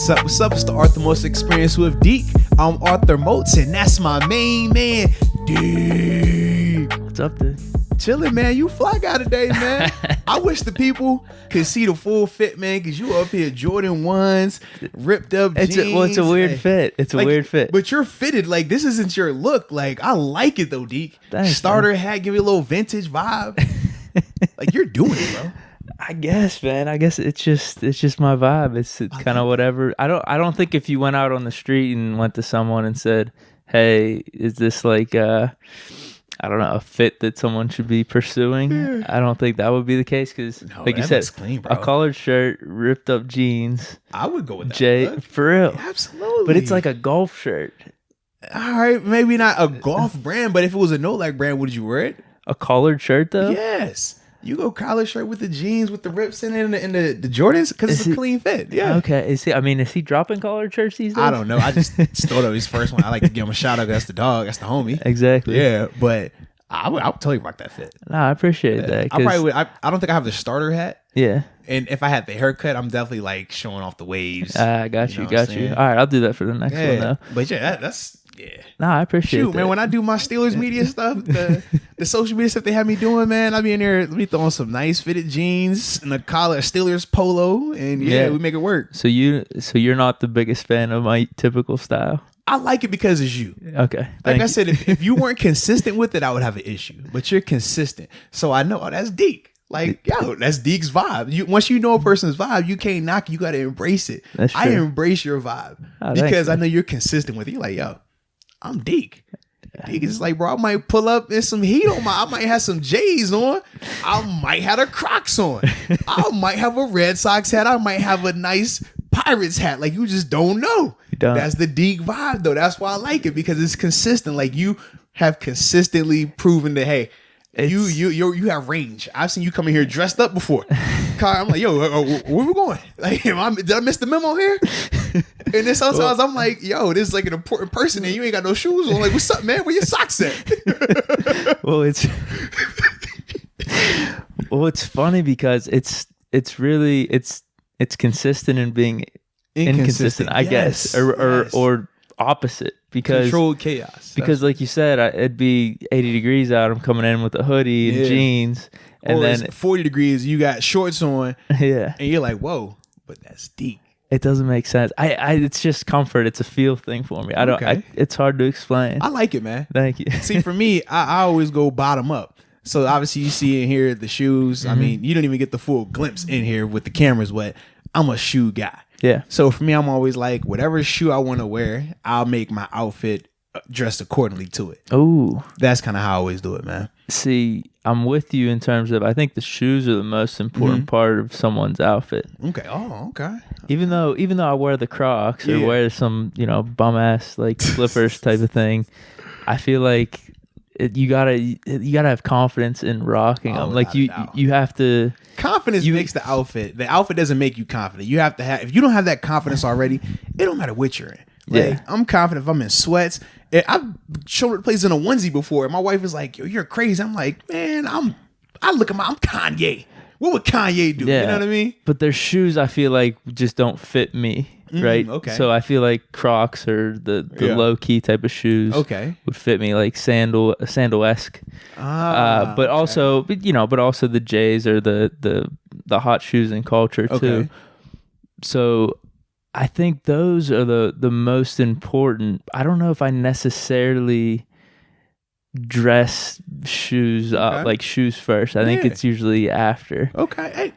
What's up? What's up? It's the Arthur Moats Experience with Deke. I'm Arthur Moats, and that's my main man, Deke. What's up, dude? Chilling, man. You fly guy today, man. I wish the people could see the full fit, man, because you up here Jordan 1s, ripped up jeans. It's a weird fit. It's a weird fit. But you're fitted. Like, this isn't your look. Like, I like it, though, Deke. Thanks, Starter man. hat, give you a little vintage vibe. Like, you're doing it, bro. I guess, man. I guess it's just my vibe. It's kind of whatever. I don't think if you went out on the street and went to someone and said, "Hey, is this like I don't know, a fit that someone should be pursuing?" Yeah. I don't think that would be the case because, like you said, clean, bro. a collared shirt, ripped up jeans. I would go with that. Jay, look. for real, Yeah, absolutely. but it's like a golf shirt. All right, maybe not a golf brand, but if it was a no-like brand, would you wear it? A collared shirt, though. Yes. You go collar shirt with the jeans with the rips in it and the Jordans because it's a clean fit. Yeah. Okay. Is he dropping collared shirts these days? I don't know. I just stole his first one. I like to give him a shout out. That's the dog. That's the homie. Exactly. Yeah, but I would totally rock that fit. No, I appreciate that. I probably would. I don't think I have the starter hat. Yeah. And if I had the haircut, I'm definitely like showing off the waves. I got you. know what I'm Got you. saying? All right, I'll do that for the next one though. But yeah, that's yeah. No, I appreciate Shoot, that. man, when I do my Steelers media stuff, the social media stuff they have me doing, man, I be in there, let me throw on some nice fitted jeans and a collar, Steelers polo, and yeah, we make it work. So you're not the biggest fan of my typical style? I like it because it's you. Okay. Like I said, if you weren't consistent with it, I would have an issue. But you're consistent. So I know, that's Deke. Like, yo, that's Deke's vibe. Once you know a person's vibe, you can't knock it. You got to embrace it. That's true. I embrace your vibe because thanks, I know you're consistent with it. You're like, yo, I'm Deke. Deke is like, bro, I might pull up in some heat on I might have some J's on. I might have the Crocs on. I might have a Red Sox hat. I might have a nice Pirates hat. Like, you just don't know. That's the Deke vibe, though. That's why I like it, because it's consistent. Like, you have consistently proven that, hey, you have range. I've seen you come in here dressed up before. I'm like, yo, where we going? Like, did I miss the memo here? And then sometimes I'm like, yo, this is like an important person, and you ain't got no shoes on. Like, what's up, man? Where your socks at? Well, it's funny because it's really consistent in being inconsistent, I guess, or opposite, because controlled chaos. Because like you said, it'd be 80 degrees out. I'm coming in with a hoodie and jeans, and then it's 40 degrees. You got shorts on, yeah, and you're like, whoa, but that's deep. It doesn't make sense. It's just comfort. It's a feel thing for me. It's hard to explain. I like it, man. Thank you. See, for me, I always go bottom up. So obviously you see in here the shoes. Mm-hmm. I mean, you don't even get the full glimpse in here with the cameras, but I'm a shoe guy. Yeah. So for me, I'm always like, whatever shoe I want to wear, I'll make my outfit dressed accordingly to it. Oh, that's kind of how I always do it, man. See, I'm with you in terms of, I think the shoes are the most important part of someone's outfit. Okay. Oh, okay. Even though I wear the Crocs or wear some, bum ass like slippers type of thing, I feel like you gotta have confidence in rocking them. Like you have to. Confidence makes the outfit. The outfit doesn't make you confident. You have to have. If you don't have that confidence already, it don't matter what you're in. Like, I'm confident if I'm in sweats. I've shoulder plays in a onesie before. And my wife is like, "Yo, you're crazy." I'm like, "Man, I'm Kanye. What would Kanye do?" Yeah. You know what I mean? But their shoes, I feel like, just don't fit me. Right. Okay. So I feel like Crocs or the low key type of shoes would fit me, like sandal esque. But also the J's are the hot shoes in culture too. So I think those are the most important. I don't know if I necessarily dress shoes up, like shoes first. I think it's usually after. Okay. Hey.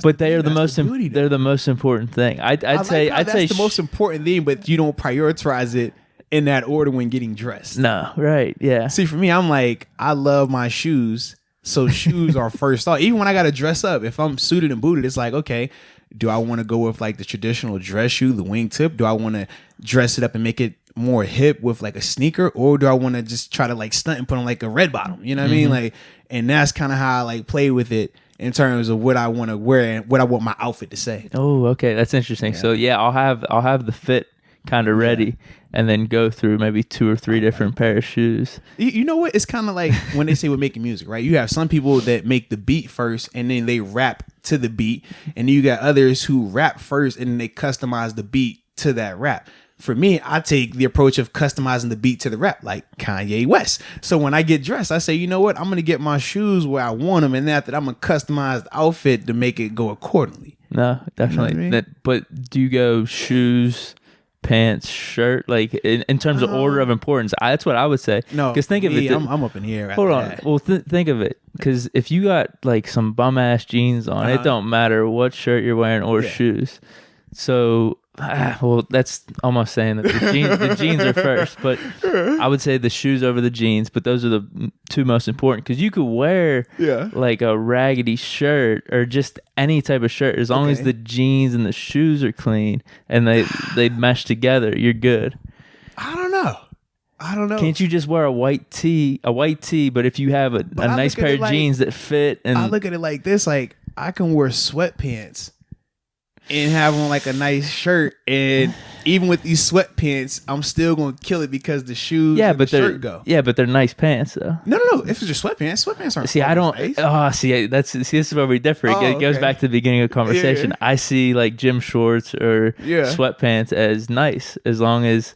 But they are the most they're the most important thing. I'd say that's the most important thing, but you don't prioritize it in that order when getting dressed. No, right? Yeah. See, for me, I'm like, I love my shoes, so shoes are first thought. Even when I got to dress up, if I'm suited and booted, it's like, okay, do I want to go with like the traditional dress shoe, the wingtip? Do I want to dress it up and make it more hip with like a sneaker, or do I want to just try to like stunt and put on like a red bottom? You know what I mean? Like, and that's kind of how I like play with it. In terms of what I want to wear and what I want my outfit to say. Oh, okay, that's interesting. So I'll have the fit kind of ready, and then go through maybe 2 or 3 different pair of shoes. You know what? It's kind of like when they say we're making music, right? You have some people that make the beat first, and then they rap to the beat, and you got others who rap first, and then they customize the beat to that rap. For me, I take the approach of customizing the beat to the rap, like Kanye West. So when I get dressed, I say, you know what? I'm going to get my shoes where I want them, and after that, I'm going to customize the outfit to make it go accordingly. No, definitely. You know what I mean? But do you go shoes, pants, shirt, like in terms of order of importance? That's what I would say. No, because think of it. I'm up in here. Hold on. Well, think of it, because if you got like some bum ass jeans on, it don't matter what shirt you're wearing or shoes. So, well, that's almost saying that the jeans are first, but I would say the shoes over the jeans. But those are the two most important, because you could wear like a raggedy shirt or just any type of shirt, as long as the jeans and the shoes are clean and they mesh together, you're good. I don't know. Can't you just wear a white tee? But if you have a nice pair of jeans that fit, and I look at it like this, like I can wear sweatpants and have on like a nice shirt, and even with these sweatpants, I'm still gonna kill it because the shoes and the shirt go. Yeah, but they're nice pants though. No. If it's just sweatpants aren't. See, I don't. This is where we differ. It goes back to the beginning of the conversation. I see like gym shorts or sweatpants as nice, as long as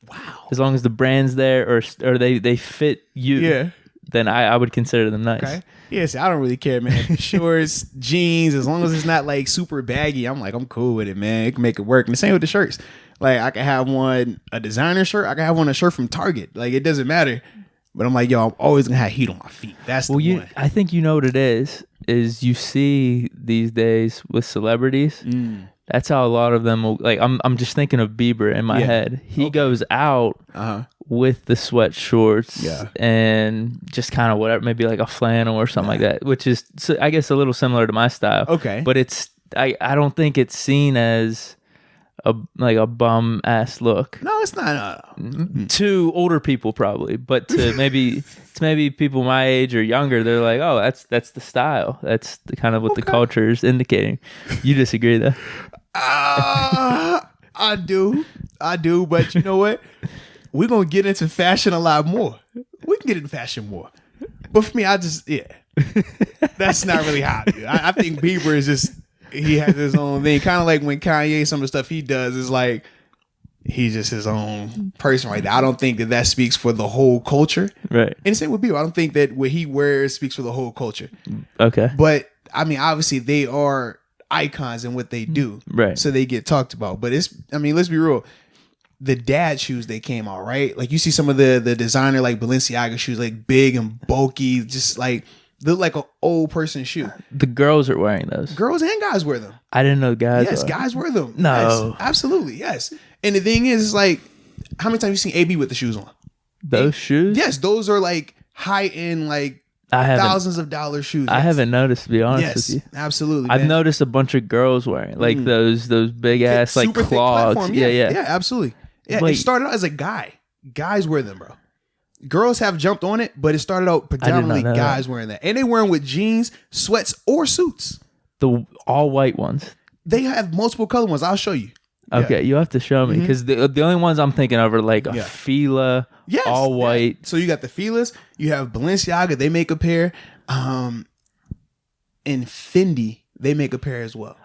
the brand's there or they fit you. Yeah. Then I would consider them nice. Okay. Yeah, see, I don't really care, man. Shorts, jeans, as long as it's not like super baggy, I'm cool with it, man. It can make it work. And the same with the shirts. Like I can have a designer shirt. I can have a shirt from Target. Like it doesn't matter. But I'm like, yo, I'm always gonna have heat on my feet. That's the one. I think you know what it is you see these days with celebrities. That's how a lot of them will, like I'm just thinking of Bieber in my head. He goes out with the sweat shorts and just kind of whatever, maybe like a flannel or something like that, which is, I guess, a little similar to my style. Okay. But I don't think it's seen as a bum ass look. No, it's not. To older people probably, but to maybe people my age or younger, they're like, oh, that's the style. That's the kind of what the culture is indicating. You disagree though? I do, but you know what? We're gonna get into fashion a lot more. We can get into fashion more, but for me, that's not really how I do. I think Bieber is just, he has his own thing. Kind of like when Kanye, some of the stuff he does is like, he's just his own person right there. I don't think that speaks for the whole culture. Right. And same with Bieber. I don't think that what he wears speaks for the whole culture. Okay. But I mean, obviously they are icons in what they do. Right. So they get talked about. But let's be real. The dad shoes they came out, right? Like you see some of the designer like Balenciaga shoes, like big and bulky, just like look like an old person shoe. The girls are wearing those. Girls and guys wear them. I didn't know guys. Yes, guys wear them. No, yes, absolutely, yes. And the thing is, like, how many times have you seen AB with the shoes on? Those shoes? Yes, those are like high end, like thousands of dollars shoes. I haven't noticed, to be honest with you. Absolutely. I've noticed a bunch of girls wearing like those big ass like clogs. Yeah, absolutely. Yeah, it started out as a guy. Guys wear them, bro. Girls have jumped on it, but it started out predominantly guys wearing that. And they wear them with jeans, sweats, or suits. The all white ones. They have multiple color ones. I'll show you. Okay, you have to show me, because the only ones I'm thinking of are like a Fila, all white. Yeah. So you got the Filas, you have Balenciaga, they make a pair, and Fendi, they make a pair as well.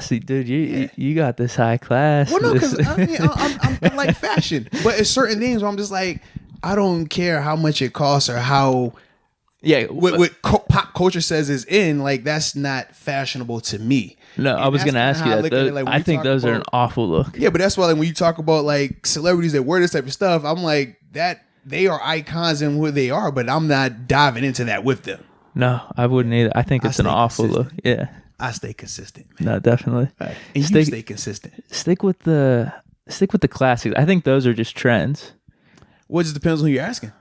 See, dude, you got this high class. Well, no, because I like fashion, but it's certain things where I'm just like, I don't care how much it costs or how. Yeah, what pop culture says is in, like, that's not fashionable to me. No, I was going to ask you that. I think those are an awful look. Yeah, but that's why, like, when you talk about like celebrities that wear this type of stuff, I'm like, that they are icons in who they are, but I'm not diving into that with them. No, I wouldn't either. I think it's an awful look. Yeah, I stay consistent, man. No, definitely. Right. And you stay consistent. Stick with the classics. I think those are just trends. Well, it just depends on who you're asking.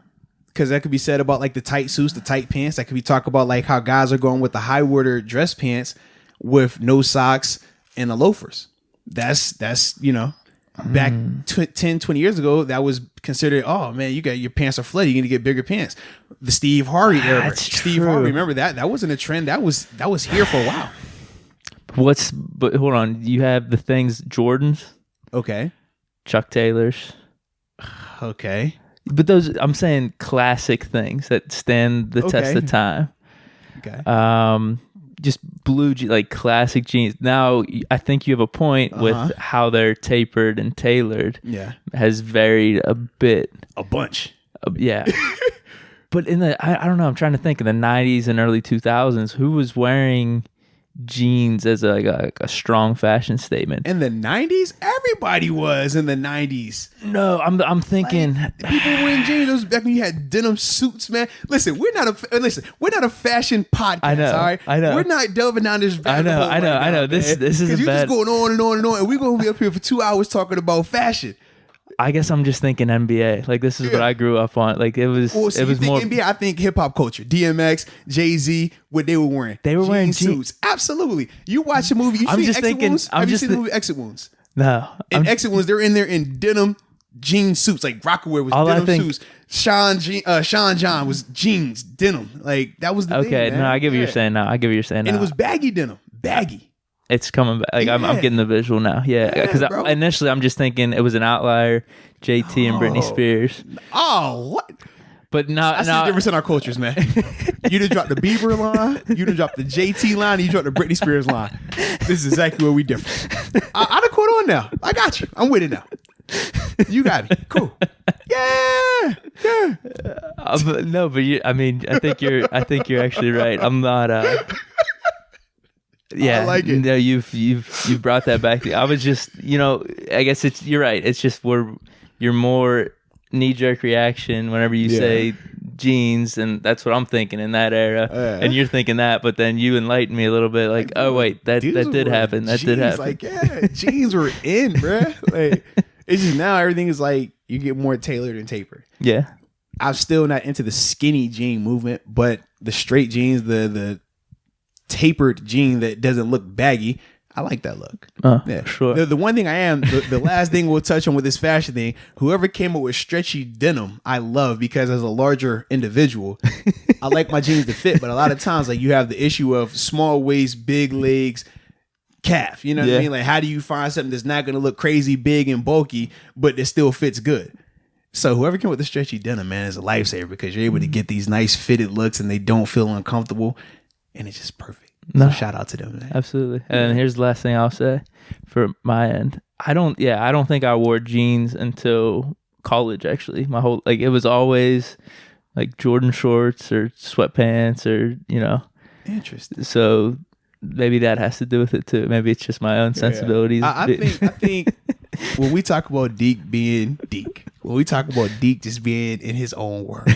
Because that could be said about like the tight suits, the tight pants. That could be talk about like how guys are going with the high water dress pants with no socks and the loafers. That's back 10, 20 years ago, that was considered, oh man, you got your pants are flooded, you're gonna get bigger pants. The Steve Harvey era. That's Steve true. Harvey, remember that? That wasn't a trend. That was here for a while. But hold on, you have the things Jordans. Okay. Chuck Taylors. Okay. But those, I'm saying classic things that stand the test of time. Okay. just blue like classic jeans. Now I think you have a point with how they're tapered and tailored. Yeah, has varied a bit, a bunch. Yeah, but in the I don't know. I'm trying to think in the 90s and early 2000s, who was wearing jeans as a strong fashion statement? In the 90s, everybody was in the 90s. No, I'm thinking like, people wearing jeans. It was back when you had denim suits, man. Listen, we're not a fashion podcast. I know, all right, I know. We're not delving down this. I know. This is a you're bad. just going on and on and on, and we're gonna be up here for 2 hours talking about fashion. I guess I'm just thinking NBA. Like this is what I grew up on. Like it was. Well, so it was more NBA. I think hip hop culture. DMX, Jay-Z, what they were wearing. They were wearing suits. Absolutely. You watch the movie. Have you seen the movie Exit Wounds? No. In Exit Wounds, they're in there in denim jean suits. Like Rockaway was denim suits. Sean John was jeans, denim. Like that was the thing, man. No, I get what you're saying now. And it was baggy denim. Baggy. It's coming back. Like I'm getting the visual now. Yeah, because initially I'm just thinking it was an outlier, JT and Britney Spears. Oh, what? But now, that's the difference in our cultures, man. You done dropped the Bieber line, you done dropped the JT line, and you dropped the Britney Spears line. This is exactly where we differ. I done caught on now. I got you. I'm with it now. You got it. Cool. Yeah. But I think you're actually right. I'm not. Yeah, I like it. No, you've brought that back. I was just, I guess you're right. It's just you're more knee-jerk reaction whenever you say jeans, and that's what I'm thinking in that era. And you're thinking that, but then you enlightened me a little bit. Like, oh wait, that did happen. That did happen. Like, yeah, jeans were in, bruh. Like, it's just now everything is like you get more tailored and tapered. Yeah, I'm still not into the skinny jean movement, but the straight jeans, the tapered jean that doesn't look baggy, I like that look. Yeah, sure. The one thing I am, the last thing we'll touch on with this fashion thing, whoever came up with stretchy denim, I love, because as a larger individual, I like my jeans to fit, but a lot of times like you have the issue of small waist, big legs, calf. You know what I mean? Like, how do you find something that's not going to look crazy big and bulky, but it still fits good? So whoever came with the stretchy denim, man, is a lifesaver, because you're able to get these nice fitted looks and they don't feel uncomfortable. And it's just perfect. No, so shout out to them, man. Absolutely. And here's the last thing I'll say for my end. I don't think I wore jeans until college, actually. My whole, it was always like Jordan shorts or sweatpants or, Interesting. So maybe that has to do with it too. Maybe it's just my own sensibilities. I think when we talk about Deke being Deke, when we talk about Deke just being in his own world,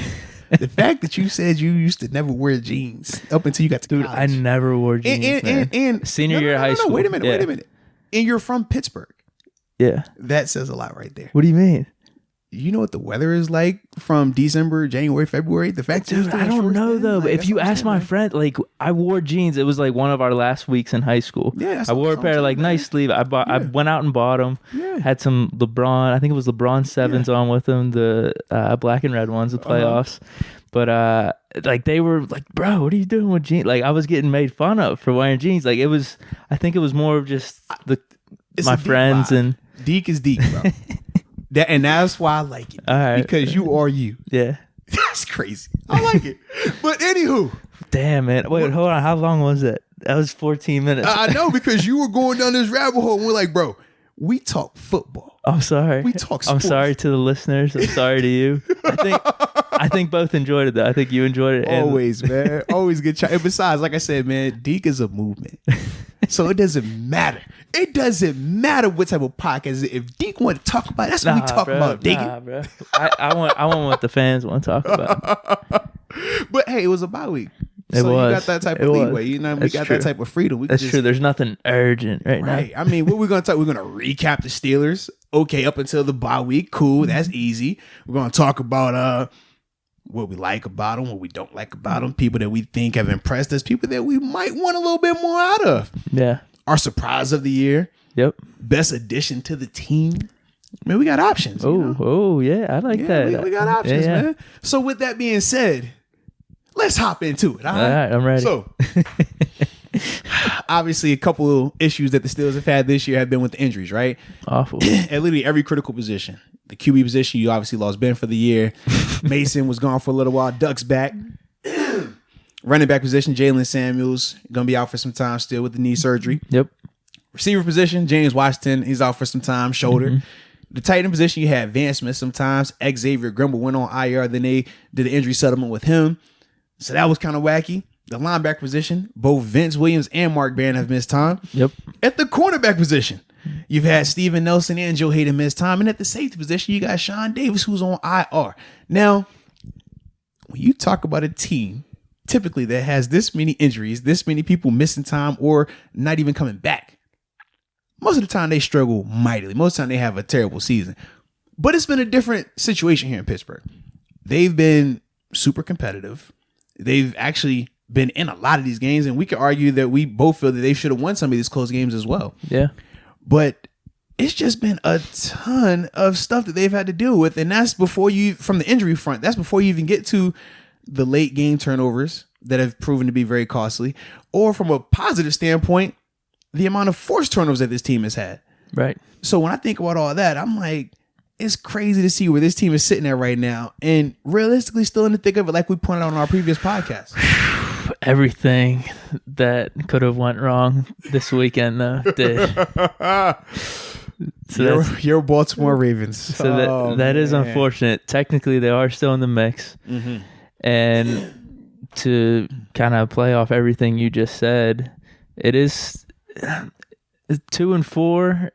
the fact that you said you used to never wear jeans up until you got to college. I never wore jeans. And senior year of high school. Wait a minute. And you're from Pittsburgh. Yeah. That says a lot right there. What do you mean? You know what the weather is like from December, January, February? The fact that I don't know though. But if you ask my friend, I wore jeans. It was like one of our last weeks in high school. Yeah, I wore a pair of nice sleeve. I went out and bought them. Yeah. Had some LeBron. I think it was LeBron 7s on with them. The black and red ones, the playoffs. But they were like, bro, what are you doing with jeans? Like I was getting made fun of for wearing jeans. Like it was. I think it was more of just my friends and Deke is Deke, bro. And that's why I like it. All right. Because you are you. Yeah. That's crazy. I like it. But anywho. Damn, man. Wait, hold on. How long was that? That was 14 minutes. I know, because you were going down this rabbit hole and we're like, bro, we talk football. I'm sorry. We talk sports. I'm sorry to the listeners. I'm sorry to you. I think both enjoyed it though. I think you enjoyed it. Always, man. Always good chat. And besides, like I said, man, Deke is a movement. So it doesn't matter. It doesn't matter what type of podcast. If Deke want to talk about it, that's what we talk about, Deke. Nah, bro. I want what the fans want to talk about. But hey, it was a bye week. You got that type of leeway. You know, we got that type of freedom. That's true. There's nothing urgent right now. I mean, what we're going to talk, we're going to recap the Steelers. Okay, up until the bye week. Cool. That's easy. We're going to talk about what we like about them, what we don't like about them, people that we think have impressed us, people that we might want a little bit more out of. Yeah. Our surprise of the year. Yep. Best addition to the team. I mean, we got options. Oh, yeah. I like that. We got options, man. So with that being said, let's hop into it. All right, I'm ready. So, obviously, a couple of issues that the Steelers have had this year have been with the injuries, right? Awful. At literally every critical position. The QB position, you obviously lost Ben for the year. Mason was gone for a little while. Duck's back. Running back position, Jalen Samuels going to be out for some time still with the knee surgery. Yep. Receiver position, James Washington, he's out for some time, shoulder. Mm-hmm. The tight end position, you had Van Smith sometimes. Xavier Grimble went on IR. Then they did an injury settlement with him. So that was kind of wacky. The linebacker position, both Vince Williams and Mark Barron have missed time. Yep. At the cornerback position, you've had Steven Nelson and Joe Hayden miss time. And at the safety position, you got Sean Davis, who's on IR. Now, when you talk about a team, typically that has this many injuries, this many people missing time or not even coming back, most of the time they struggle mightily. Most of the time they have a terrible season. But it's been a different situation here in Pittsburgh. They've been super competitive. They've actually been in a lot of these games, and we could argue that we both feel that they should have won some of these close games as well. Yeah. But it's just been a ton of stuff that they've had to deal with, and that's before you, from the injury front, that's before you even get to the late game turnovers that have proven to be very costly, or from a positive standpoint, the amount of forced turnovers that this team has had. Right. So when I think about all that, I'm like, it's crazy to see where this team is sitting at right now, and realistically still in the thick of it, like we pointed out on our previous podcast. Everything that could have went wrong this weekend, though, did. So your Baltimore Ravens. So that is unfortunate. Technically, they are still in the mix. Mm-hmm. And to kind of play off everything you just said, it is 2-4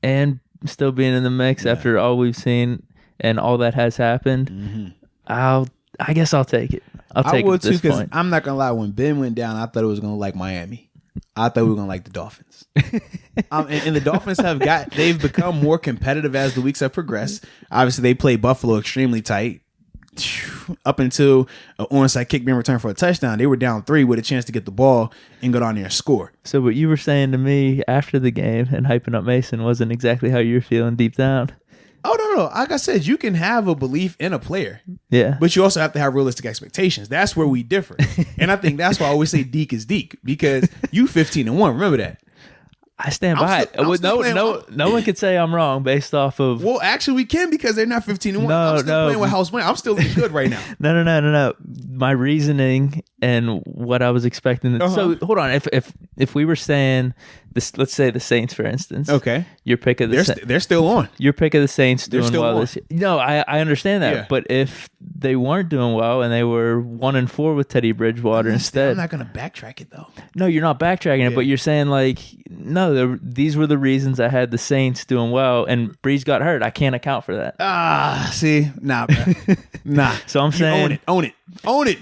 and still being in the mix after all we've seen and all that has happened. Mm-hmm. I guess I'll take it. I will too, because I'm not gonna lie. When Ben went down, I thought it was gonna like Miami. I thought we were gonna like the Dolphins. And the Dolphins they've become more competitive as the weeks have progressed. Obviously, they played Buffalo extremely tight up until an onside kick being returned for a touchdown. They were down 3 with a chance to get the ball and go down there and score. So what you were saying to me after the game and hyping up Mason wasn't exactly how you were feeling deep down. Oh, no. Like I said, you can have a belief in a player. Yeah. But you also have to have realistic expectations. That's where we differ. And I think that's why I always say Deke is Deke, because you 15-1. Remember that. I stand by it. No one could say I'm wrong based off of. Well, actually, we can, because they're not 15-1. I'm still playing with house money. I'm still looking good right now. No. My reasoning and what I was expecting. So hold on. If we were saying this, let's say the Saints, for instance. Okay. Your pick of they're still on. Your pick of the Saints doing well this year. No, I understand that. Yeah. But if they weren't doing well and they were 1-4 with Teddy Bridgewater instead, I'm not going to backtrack it though. No, you're not backtracking it, but you're saying like, no, these were the reasons I had the Saints doing well, and Breeze got hurt. I can't account for that. See, nah, bro. Nah. So I'm saying, own it.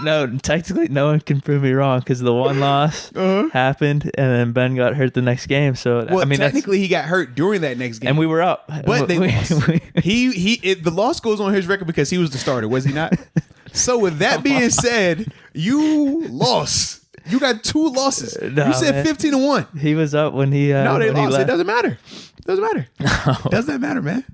No, technically, no one can prove me wrong, because the one loss happened, and then Ben got hurt the next game. So technically, he got hurt during that next game, and we were up. But they lost. The loss goes on his record because he was the starter, was he not? So with that being said, you lost. You got 2 losses. No, you said 15-1. He was up when he. No, they lost. It doesn't matter. Doesn't matter, man.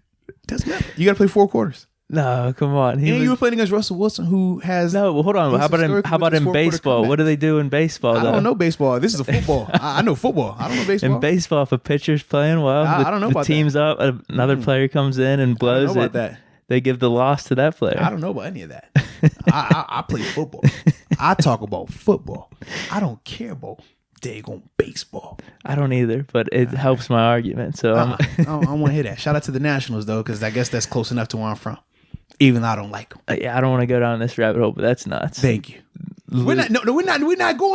Doesn't matter. You got to play 4 quarters. No, come on. You were playing against Russell Wilson, who has no. Well, hold on. How about in baseball? What do they do in baseball? I don't know baseball. This is a football. I know football. I don't know baseball. In baseball, if a pitcher's playing well, I don't know about the team's up, another player comes in and blows I don't know about that. They give the loss to that player. I don't know about any of that. I play football. I talk about football. I don't care about daggone baseball. I don't either, but it helps my argument. So I want to hear that. Shout out to the Nationals though, because I guess that's close enough to where I'm from. Even though I don't like them. Yeah, I don't want to go down this rabbit hole, but that's nuts. Thank you. We're not going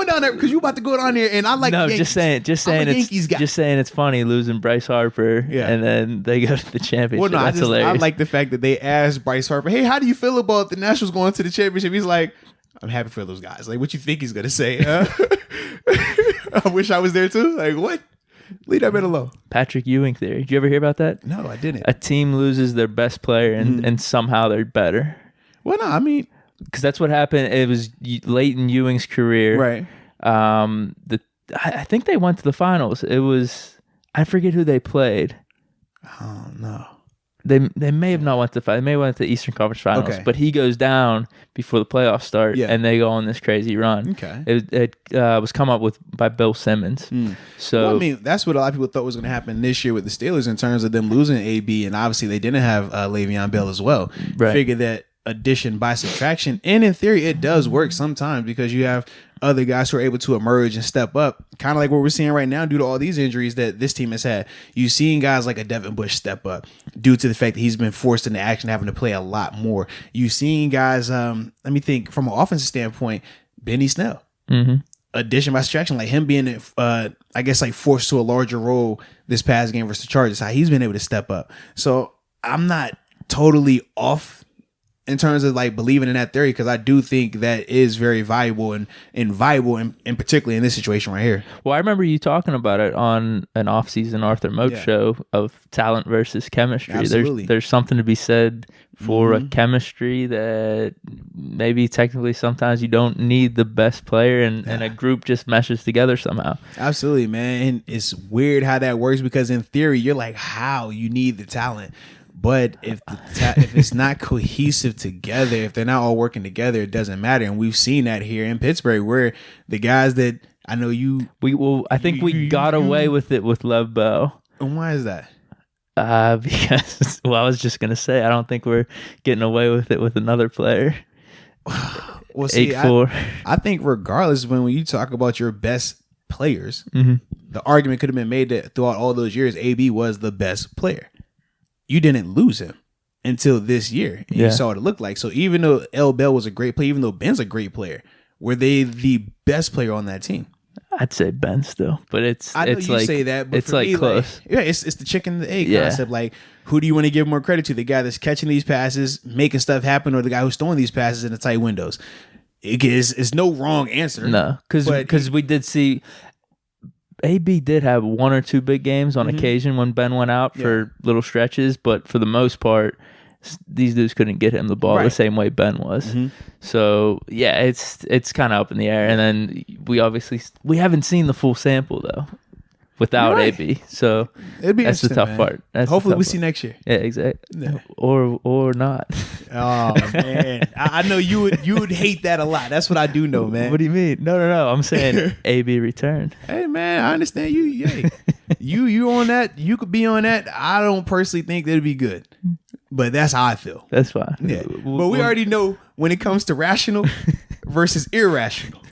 down there, because you about to go down there, and I like. No, Yankees. just saying it's funny losing Bryce Harper, and then they go to the championship. Well, no, that's hilarious. I like the fact that they asked Bryce Harper, "Hey, how do you feel about the Nationals going to the championship?" He's like, "I'm happy for those guys." Like, what you think he's gonna say? I wish I was there too. Like, what? Leave that man alone. Patrick Ewing theory. Did you ever hear about that? No, I didn't. A team loses their best player and somehow they're better. Well, no, I mean, because that's what happened. It was late in Ewing's career. Right. I think they went to the finals. It was, I forget who they played. Oh no. They may have not went to they may have went to the Eastern Conference Finals, but he goes down before the playoffs start, and they go on this crazy run. Okay, it was come up with by Bill Simmons. So well, I mean, that's what a lot of people thought was going to happen this year with the Steelers in terms of them losing AB, and obviously they didn't have Le'Veon Bell as well. Right. Figured that addition by subtraction. And in theory, it does work sometimes because you have other guys who are able to emerge and step up, kind of like what we're seeing right now due to all these injuries that this team has had. You've seen guys like a Devin Bush step up due to the fact that he's been forced into action, having to play a lot more. You've seen guys, let me think, from an offensive standpoint, Benny Snell. Addition by subtraction, like him being, I guess, like forced to a larger role this past game versus the Chargers, how he's been able to step up. So I'm not totally off in terms of like believing in that theory, because I do think that is very valuable and viable, and particularly in this situation right here. Well, I remember you talking about it on an off-season Arthur Moats show of talent versus chemistry. Absolutely. There's something to be said for a chemistry that maybe technically sometimes you don't need the best player, and a group just meshes together somehow. Absolutely, man. And it's weird how that works, because in theory, you're like, how you need the talent. But if if it's not cohesive together, if they're not all working together, it doesn't matter. And we've seen that here in Pittsburgh, where the guys that I know I think we got away with it with Lev Bell. And why is that? Because, well, I was just gonna say, I don't think we're getting away with it with another player. Well, see, 8-4. I think regardless, when you talk about your best players, the argument could have been made that throughout all those years, AB was the best player. You didn't lose him until this year. And you saw what it looked like. So even though L. Bell was a great player, even though Ben's a great player, were they the best player on that team? I'd say Ben still, but I know you like, say that, but it's for like me, close. Like, it's the chicken and the egg concept. Like, who do you want to give more credit to? The guy that's catching these passes, making stuff happen, or the guy who's throwing these passes in the tight windows? It's no wrong answer. No, because we did see AB did have one or two big games on occasion when Ben went out for little stretches, but for the most part, these dudes couldn't get him the ball the same way Ben was. So yeah, it's kind of up in the air. And then we haven't seen the full sample though without AB. So that's the tough part. Hopefully we see next year. Yeah, exactly. Yeah. Or not. Oh man, I know you would hate that a lot. That's what I do know, man. What do you mean? No. I'm saying AB return. Hey man, I understand you. Hey, you on that? You could be on that. I don't personally think that'd be good, but that's how I feel. That's fine. Yeah, but we already know when it comes to rational versus irrational,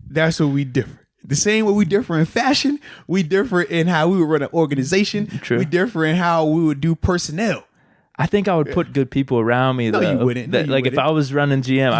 that's what we differ. The same way we differ in fashion, we differ in how we would run an organization. True. We differ in how we would do personnel. I think I would put good people around me. No, though. you wouldn't. No, you like wouldn't. if I was running GM,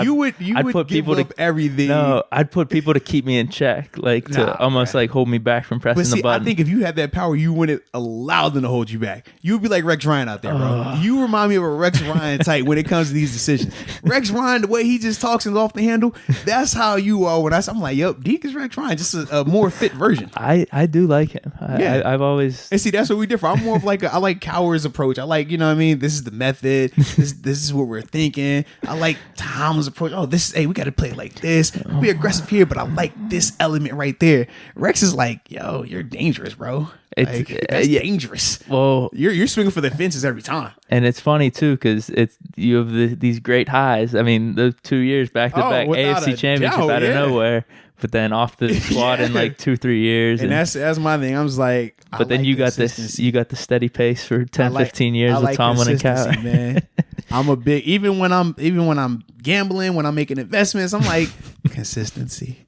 I'd put people to everything. No, I'd put people to keep me in check, like to almost like hold me back from pressing the button. I think if you had that power, you wouldn't allow them to hold you back. You would be like Rex Ryan out there, bro. You remind me of a Rex Ryan type when it comes to these decisions. Rex Ryan, the way he just talks and off the handle, that's how you are. When I'm like, yo, Deke is Rex Ryan, just a more fit version. I do like him. I've always and see that's what we differ. I'm more of like I like Cowher's approach. I like, you know what I mean. This is the method. This is what we're thinking. I like Tom's approach. Oh, we got to play like this. Be aggressive here, but I like this element right there. Rex is like, yo, you're dangerous, bro. That's dangerous. Well, you're swinging for the fences every time. And it's funny too because you have these great highs. I mean, the 2 years back to back AFC Championship out of nowhere. But then off the squad in like 2-3 years. And that's my thing. I was like, but then you got the steady pace for 10-15 years with Tomlin and Cowher. Man. I'm a big, even when I'm gambling, when I'm making investments, I'm like, consistency.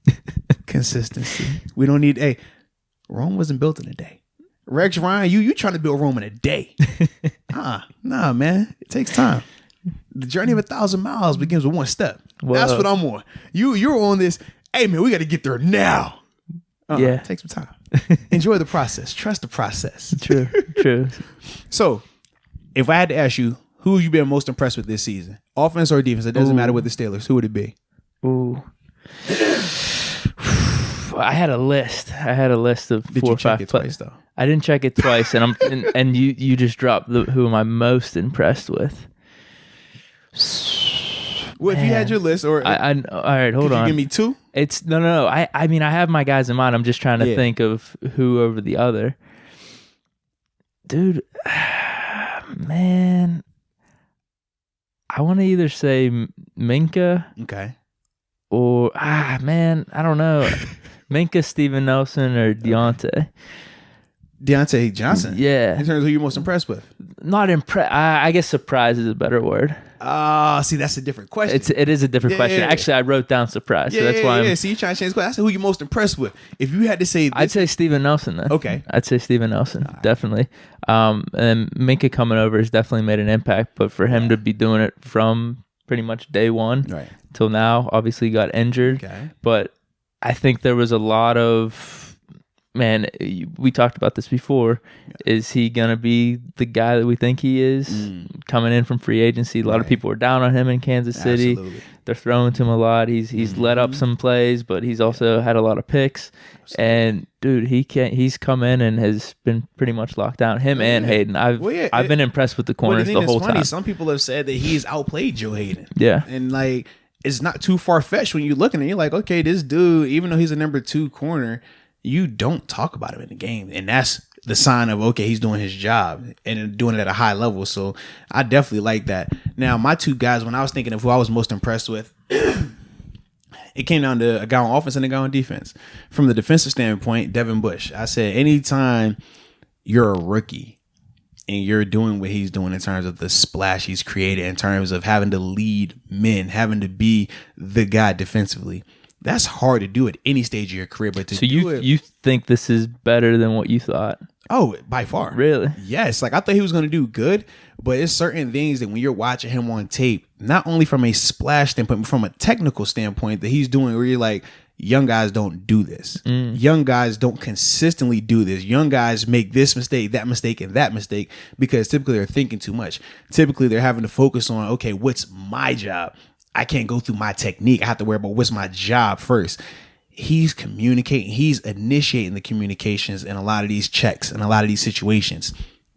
We don't need Rome wasn't built in a day. Rex Ryan, you trying to build Rome in a day. Nah, man. It takes time. The journey of 1,000 miles begins with one step. That's what I'm on. You're on this. Hey man, we got to get there now. Take some time. Enjoy the process. Trust the process. True. So, if I had to ask you, who have you been most impressed with this season? Offense or defense? It doesn't matter with the Steelers. Who would it be? Ooh. I had a list. Of 4 or 5 twice though? I didn't check it twice, and and you just dropped who am I most impressed with? Well, if you had your list, or all right, hold on. You give me 2. It's no. I mean, I have my guys in mind. I'm just trying to think of who over the other. Dude, man, I want to either say Minka, or man, I don't know, Minka, Steven Nelson, or Deontay Johnson. Yeah. In terms of who you're most impressed with. Not impressed. I guess surprise is a better word. See, that's a different question. It is a different question. Yeah. Actually, I wrote down surprise. So that's why See, you trying to change the question. I said, who you most impressed with? If you had to say, I'd say Steven Nelson then. Okay. I'd say Steven Nelson, definitely. And Minka coming over has definitely made an impact, but for him to be doing it from pretty much day one till now, obviously got injured. Okay. But I think there was a lot of, man, we talked about this before. Yeah. Is he going to be the guy that we think he is coming in from free agency? A lot of people are down on him in Kansas City. Absolutely. They're throwing to him a lot. He's let up some plays, but he's also had a lot of picks. Absolutely. And dude, he's come in and has been pretty much locked down. Him and Hayden. I've been impressed with the corners the whole time. Some people have said that he's outplayed Joe Hayden. Yeah. And like, it's not too far-fetched when you're looking and you're like, okay, this dude, even though he's a number 2 corner, you don't talk about him in the game. And that's the sign of, okay, he's doing his job and doing it at a high level. So I definitely like that. Now, my 2 guys, when I was thinking of who I was most impressed with, it came down to a guy on offense and a guy on defense. From the defensive standpoint, Devin Bush. I said, anytime you're a rookie and you're doing what he's doing in terms of the splash he's created, in terms of having to lead men, having to be the guy defensively, that's hard to do at any stage of your career. But you think this is better than what you thought? Oh, by far. Really? Yes. Like, I thought he was going to do good, but it's certain things that when you're watching him on tape, not only from a splash standpoint, but from a technical standpoint that he's doing, where you're like, young guys don't do this. Young guys don't consistently do this. Young guys make this mistake, that mistake, and that mistake because typically they're thinking too much. Typically they're having to focus on, okay, what's my job? I can't go through my technique. I have to worry about what's my job first. He's communicating. He's initiating the communications in a lot of these checks and a lot of these situations.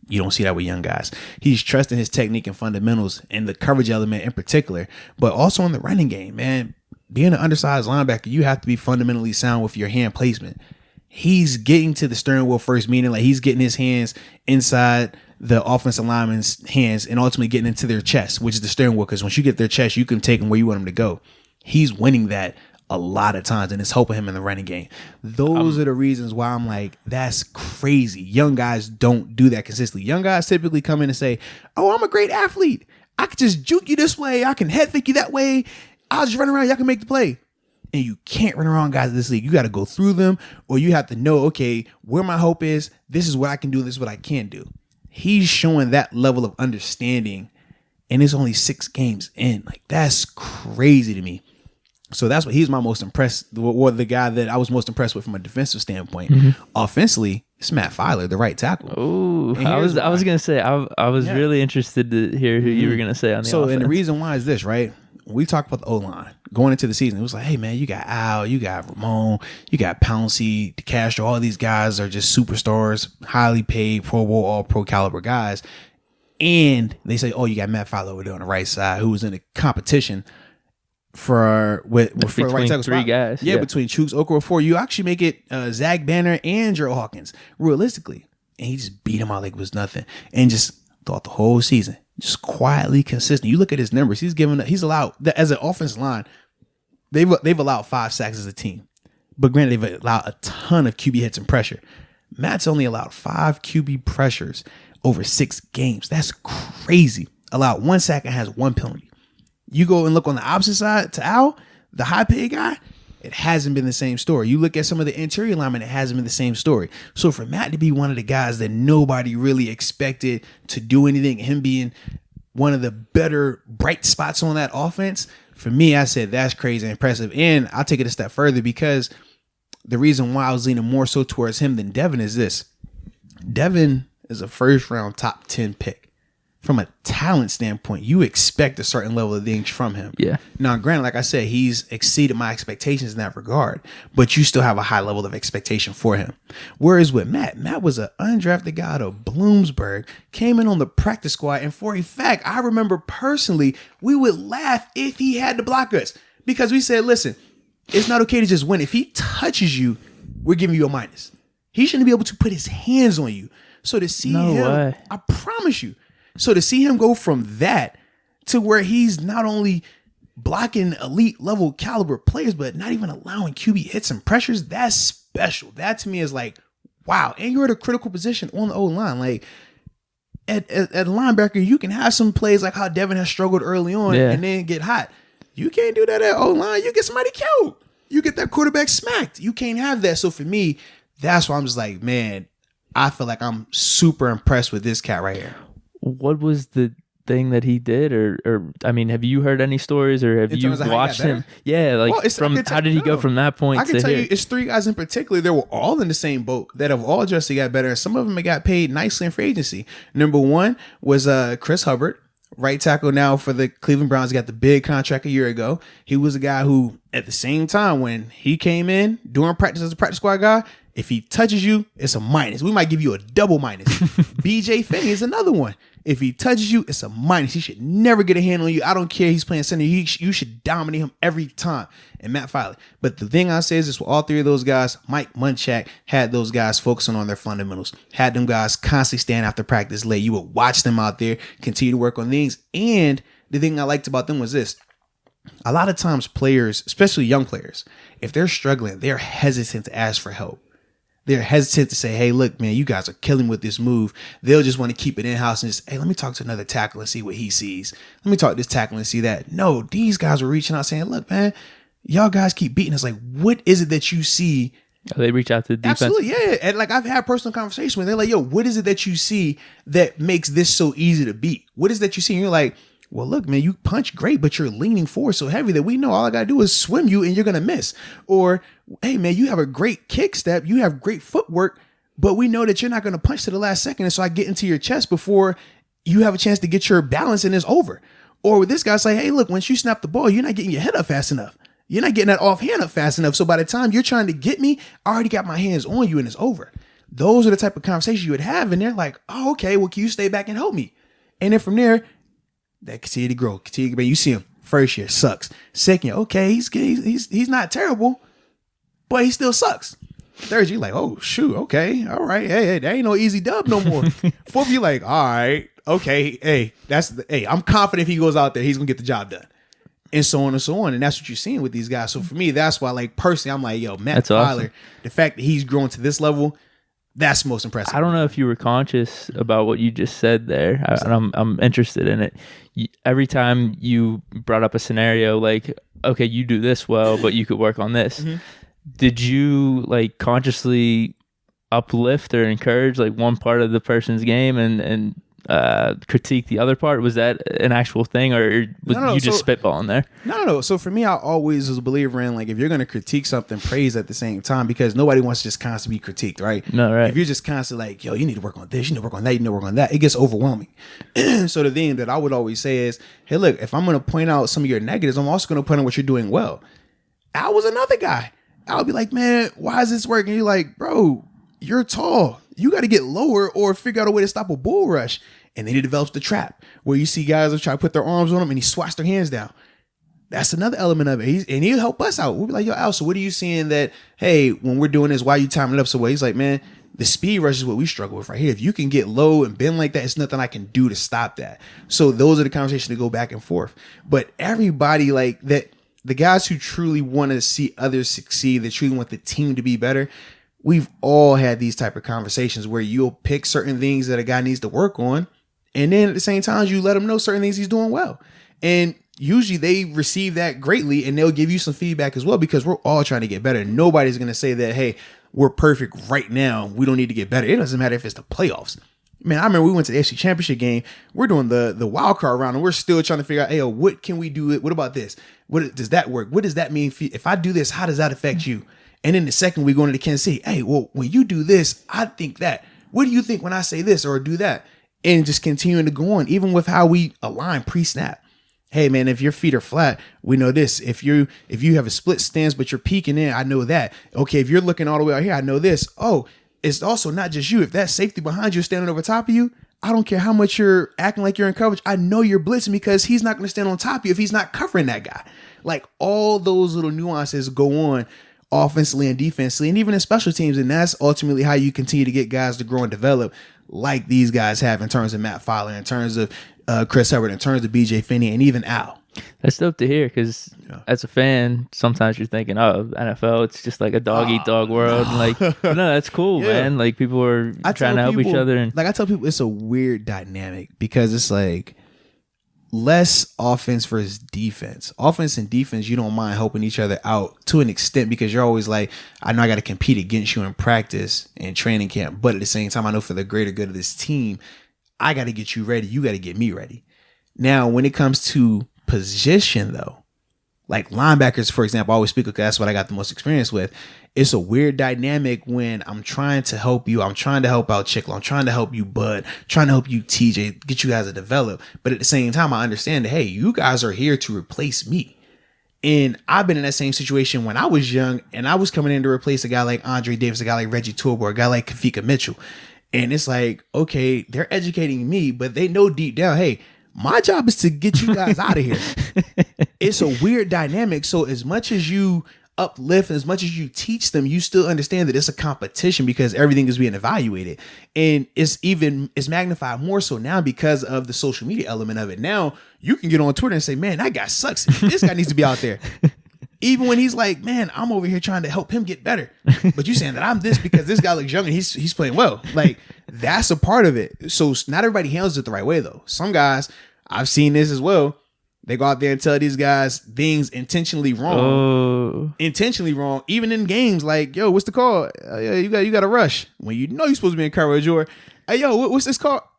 You don't see that with young guys. He's trusting his technique and fundamentals and the coverage element in particular, but also in the running game, man. Being an undersized linebacker, you have to be fundamentally sound with your hand placement. He's getting to the steering wheel first, meaning like he's getting his hands inside the offensive lineman's hands and ultimately getting into their chest, which is the steering wheel. Because once you get their chest, you can take them where you want them to go. He's winning that a lot of times, and it's helping him in the running game. Those are the reasons why I'm like, that's crazy. Young guys don't do that consistently. Young guys typically come in and say, oh, I'm a great athlete. I can just juke you this way. I can head fake you that way. I'll just run around. Y'all can make the play. And you can't run around guys in this league. You got to go through them, or you have to know, okay, where my hope is. This is what I can do. This is what I can't do. He's showing that level of understanding, and it's only 6 games in. Like, that's crazy to me. So that's what he's my most impressed, or the guy that I was most impressed with from a defensive standpoint. Offensively, it's Matt Filer, the right tackle. Oh, I was gonna say I was really interested to hear who you were gonna say on the offense. And the reason why is this, right? We talked about the O-line going into the season. It was like, hey man, you got Al, you got Ramon, you got Pouncey, DeCastro. All these guys are just superstars, highly paid, Pro Bowl, all pro caliber guys. And they say, oh, you got Matt Filer over there on the right side, who was in a competition for the right tackle 3 guys. Yeah, between Chooks, Okorafor. You actually make it Zach Banner and Gerald Hawkins, realistically. And he just beat him out like it was nothing. And just throughout the whole season, just quietly consistent. You look at his numbers. He's allowed, as an offensive line, they've allowed 5 sacks as a team. But granted, they've allowed a ton of QB hits and pressure. Matt's only allowed 5 QB pressures over 6 games. That's crazy. Allowed 1 sack and has 1 penalty. You go and look on the opposite side to Al, the high paid guy, it hasn't been the same story. You look at some of the interior linemen, it hasn't been the same story. So for Matt to be one of the guys that nobody really expected to do anything, him being one of the better bright spots on that offense, for me, I said that's crazy and impressive. And I'll take it a step further, because the reason why I was leaning more so towards him than Devin is this. Devin is a first round top 10 pick. From a talent standpoint, you expect a certain level of things from him. Yeah. Now, granted, like I said, he's exceeded my expectations in that regard, but you still have a high level of expectation for him. Whereas with Matt was an undrafted guy out of Bloomsburg, came in on the practice squad, and for a fact, I remember personally, we would laugh if he had to block us, because we said, listen, it's not okay to just win. If he touches you, we're giving you a minus. He shouldn't be able to put his hands on you. So to see him, I promise you. So to see him go from that to where he's not only blocking elite level caliber players, but not even allowing QB hits and pressures, that's special. That to me is like, wow. And you're at a critical position on the O-line. Like, at linebacker, you can have some plays like how Devin has struggled early on and then get hot. You can't do that at O-line. You get somebody killed. You get that quarterback smacked. You can't have that. So for me, that's why I'm just like, man, I feel like I'm super impressed with this cat right here. What was the thing that he did, or I mean, have you heard any stories, or have you watched him? Yeah, like how did he go from that point? I can tell you, it's 3 guys in particular. They were all in the same boat that have all just got better. Some of them got paid nicely in free agency. Number 1 was Chris Hubbard, right tackle now for the Cleveland Browns. He got the big contract a year ago. He was a guy who, at the same time, when he came in during practice as a practice squad guy, if he touches you, it's a minus. We might give you a double minus. BJ Finney is another one. If he touches you, it's a minus. He should never get a hand on you. I don't care. He's playing center. You should dominate him every time. And Matt Filey. But the thing I say is this: with all 3 of those guys, Mike Munchak had those guys focusing on their fundamentals. Had them guys constantly stand after practice late. You would watch them out there, continue to work on things. And the thing I liked about them was this: a lot of times players, especially young players, if they're struggling, they're hesitant to ask for help. They're hesitant to say, hey, look, man, you guys are killing with this move. They'll just want to keep it in-house and just, hey, let me talk to another tackle and see what he sees. Let me talk to this tackle and see that. No, these guys were reaching out saying, look, man, y'all guys keep beating us. Like, what is it that you see? They reach out to the defense. Absolutely, yeah. And like, I've had personal conversations where they're like, yo, what is it that you see that makes this so easy to beat? What is that you see? And you're like, well, look, man, you punch great, but you're leaning forward so heavy that we know all I got to do is swim you and you're going to miss. Or, hey, man, you have a great kick step. You have great footwork, but we know that you're not going to punch to the last second. And so I get into your chest before you have a chance to get your balance and it's over. Or with this guy, say, hey, look, once you snap the ball, you're not getting your head up fast enough. You're not getting that offhand up fast enough. So by the time you're trying to get me, I already got my hands on you and it's over. Those are the type of conversations you would have. And they're like, oh, okay, well, can you stay back and help me? And then from there, that continue to grow. You see him first year sucks. Second year, okay, he's not terrible, but he still sucks. Third year, like, oh shoot, okay, all right, hey, that ain't no easy dub no more. Fourth year, like, all right, okay, hey, I'm confident if he goes out there, he's gonna get the job done, and so on and so on. And that's what you're seeing with these guys. So for me, that's why, like, personally, I'm like, yo, Matt Filer, awesome. The fact that he's grown to this level. That's most impressive. I don't know if you were conscious about what you just said there. I'm interested in it. Every time you brought up a scenario like, okay, you do this well, but you could work on this. Mm-hmm. Did you like consciously uplift or encourage like one part of the person's game and critique the other part? Was that an actual thing, or was you just spitballing there? No. So for me, I always was a believer in, like, if you're going to critique something, praise at the same time, because nobody wants to just constantly be critiqued, right? No, right. If you're just constantly like, yo, you need to work on this, you need to work on that, you need to work on that, it gets overwhelming. So the thing that I would always say is, hey, look, if I'm going to point out some of your negatives, I'm also going to point out what you're doing well. Al was another guy. I'll be like, man, why is this working? You're like, bro, you're tall. You got to get lower or figure out a way to stop a bull rush. And then he develops the trap where you see guys that try to put their arms on him and he swats their hands down. That's another element of it. And he'll help us out. We'll be like, yo, Al, so what are you seeing that, hey, when we're doing this, why are you timing it up so well? He's like, man, the speed rush is what we struggle with right here. If you can get low and bend like that, it's nothing I can do to stop that. So those are the conversations that go back and forth. But everybody like that, the guys who truly want to see others succeed, that truly want the team to be better, we've all had these type of conversations where you'll pick certain things that a guy needs to work on. And then at the same time, you let him know certain things he's doing well. And usually they receive that greatly and they'll give you some feedback as well, because we're all trying to get better. Nobody's going to say that, hey, we're perfect right now, we don't need to get better. It doesn't matter if it's the playoffs. Man, I remember we went to the AFC Championship game. We're doing the wild card round and we're still trying to figure out, hey, what can we do? What about this? What does that work? What does that mean? If I do this, how does that affect you? And then the second we go into Kansas City, hey, well, when you do this, I think that. What do you think when I say this or do that? And just continuing to go on, even with how we align pre-snap. Hey, man, if your feet are flat, we know this. If you have a split stance, but you're peeking in, I know that. Okay, if you're looking all the way out here, I know this. Oh, it's also not just you. If that safety behind you is standing over top of you, I don't care how much you're acting like you're in coverage. I know you're blitzing because he's not going to stand on top of you if he's not covering that guy. Like, all those little nuances go on offensively and defensively, and even in special teams. And that's ultimately how you continue to get guys to grow and develop, like these guys have in terms of Matt Filer, in terms of Chris Hubbard, in terms of BJ Finney, and even Al. That's dope to hear because as a fan, sometimes you're thinking, oh, NFL, it's just like a dog-eat-dog world. No. Like, no, that's cool, man. Like, people are trying to help each other. And like, I tell people it's a weird dynamic because it's like less offense versus defense. Offense and defense, you don't mind helping each other out to an extent because you're always like, I know I got to compete against you in practice and training camp. But at the same time, I know for the greater good of this team, I got to get you ready. You got to get me ready. Now, when it comes to position, though, like linebackers, for example, I always speak because that's what I got the most experience with. It's a weird dynamic when I'm trying to help you. I'm trying to help out Chickle. I'm trying to help you, Bud. Trying to help you, TJ, get you guys to develop. But at the same time, I understand that, hey, you guys are here to replace me. And I've been in that same situation when I was young and I was coming in to replace a guy like Andre Davis, a guy like Reggie Torborg, a guy like Kafika Mitchell. And it's like, okay, they're educating me, but they know deep down, hey, my job is to get you guys out of here. It's a weird dynamic. So as much as you uplift, as much as you teach them, you still understand that it's a competition because everything is being evaluated. And it's magnified more so now because of the social media element of it. Now you can get on Twitter and say, man, that guy sucks. This guy needs to be out there. Even when he's like, man, I'm over here trying to help him get better. But you saying that I'm this because this guy looks young and he's playing well. Like, that's a part of it. So not everybody handles it the right way, though. Some guys, I've seen this as well. They go out there and tell these guys things intentionally wrong. Oh. Intentionally wrong. Even in games like, yo, what's the call? You got to rush. When you know you're supposed to be in coverage, or, hey, yo, what's this call?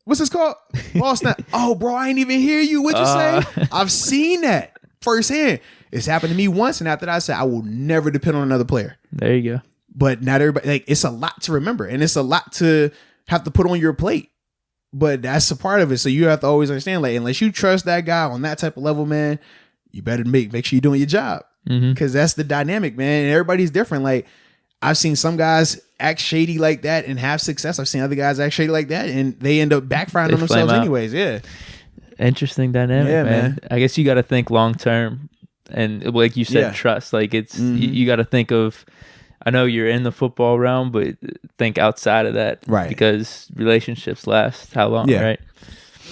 What's this called? Ball snap. Oh, bro, I ain't even hear you. What'd you say? I've seen that firsthand. It's happened to me once, and after that, I said I will never depend on another player. There you go. But not everybody. Like, it's a lot to remember, and it's a lot to have to put on your plate. But that's a part of it. So you have to always understand, like, unless you trust that guy on that type of level, man, you better make sure you're doing your job, because that's the dynamic, man. And everybody's different. Like, I've seen some guys act shady like that and have success. I've seen other guys act shady like that, and they end up backfiring on themselves anyways. Yeah. Interesting dynamic, man. I guess you got to think long term. And like you said, trust. Like, it's you got to think of, I know you're in the football realm, but think outside of that, right? Because relationships last how long, right?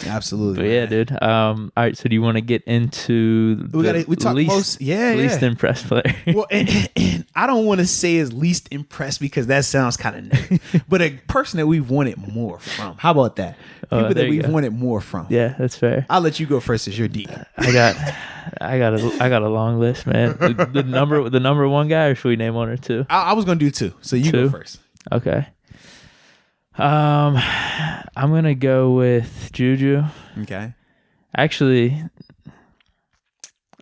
Absolutely. But yeah, dude. All right. So do you want to get into the least impressed player? Well, and I don't want to say is least impressed because that sounds kind of negative, but a person that we've wanted more from. How about that? People that we've wanted more from. Yeah, that's fair. I'll let you go first as your Deke. I got a long list, man. The number one guy, or should we name one or two? I was gonna do two, so you go first. Okay. I'm gonna go with Juju. Okay. Actually,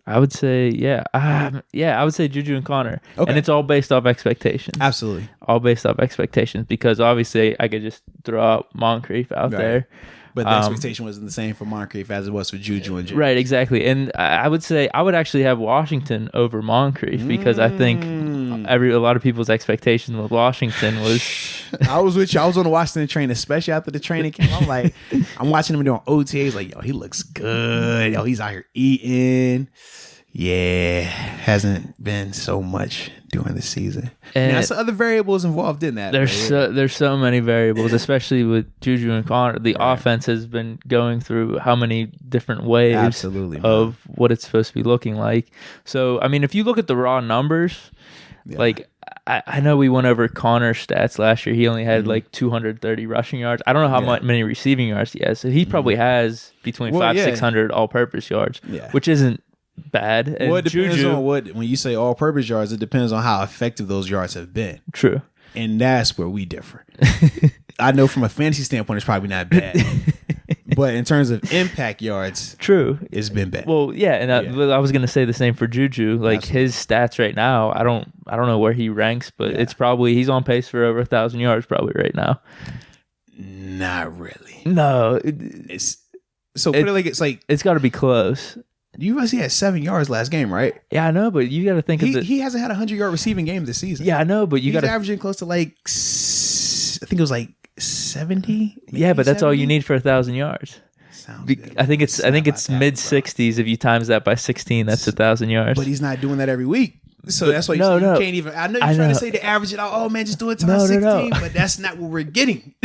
I would say I would say Juju and Connor. Okay. And it's all based off expectations. Absolutely. All based off expectations, because obviously I could just throw out Moncrief out there. But the expectation wasn't the same for Moncrief as it was for Juju and Juju. Right, exactly. And I would say I would actually have Washington over Moncrief because I think a lot of people's expectation with Washington was... I was with you. I was on the Washington train, especially after the training camp. I'm like, I'm watching him doing OTAs like, yo, he looks good. Yo, he's out here eating. Yeah, hasn't been so much during the season. And there's other variables involved in that. There's so many variables, especially with Juju and Connor. The offense has been going through how many different waves of what it's supposed to be looking like. So, I mean, if you look at the raw numbers, like I know we went over Connor's stats last year. He only had like 230 rushing yards. I don't know how many receiving yards he has. So he probably has between 600 all-purpose yards, which isn't bad. And well, it depends on when you say all-purpose yards, it depends on how effective those yards have been. True. And that's where we differ. I know from a fantasy standpoint, it's probably not bad. But in terms of impact yards, it's been bad. Well, yeah, and I was gonna say the same for Juju. Like his stats right now, I don't know where he ranks, but it's probably he's on pace for over 1,000 yards probably right now. Not really. No, it's got to be close. You guys, he had 7 yards last game, right? Yeah, I know, but you got to think he hasn't had a 100-yard receiving game this season. Yeah, I know, but he's averaging close to like, I think it was like 70. Yeah, but that's 70? All you need for 1,000 yards. I think it's mid 60s. If you times that by 16, that's 1,000 yards. But he's not doing that every week. So that's why you can't even. I know you're trying to say to average it out. Oh man, just do it times 16. But that's not what we're getting.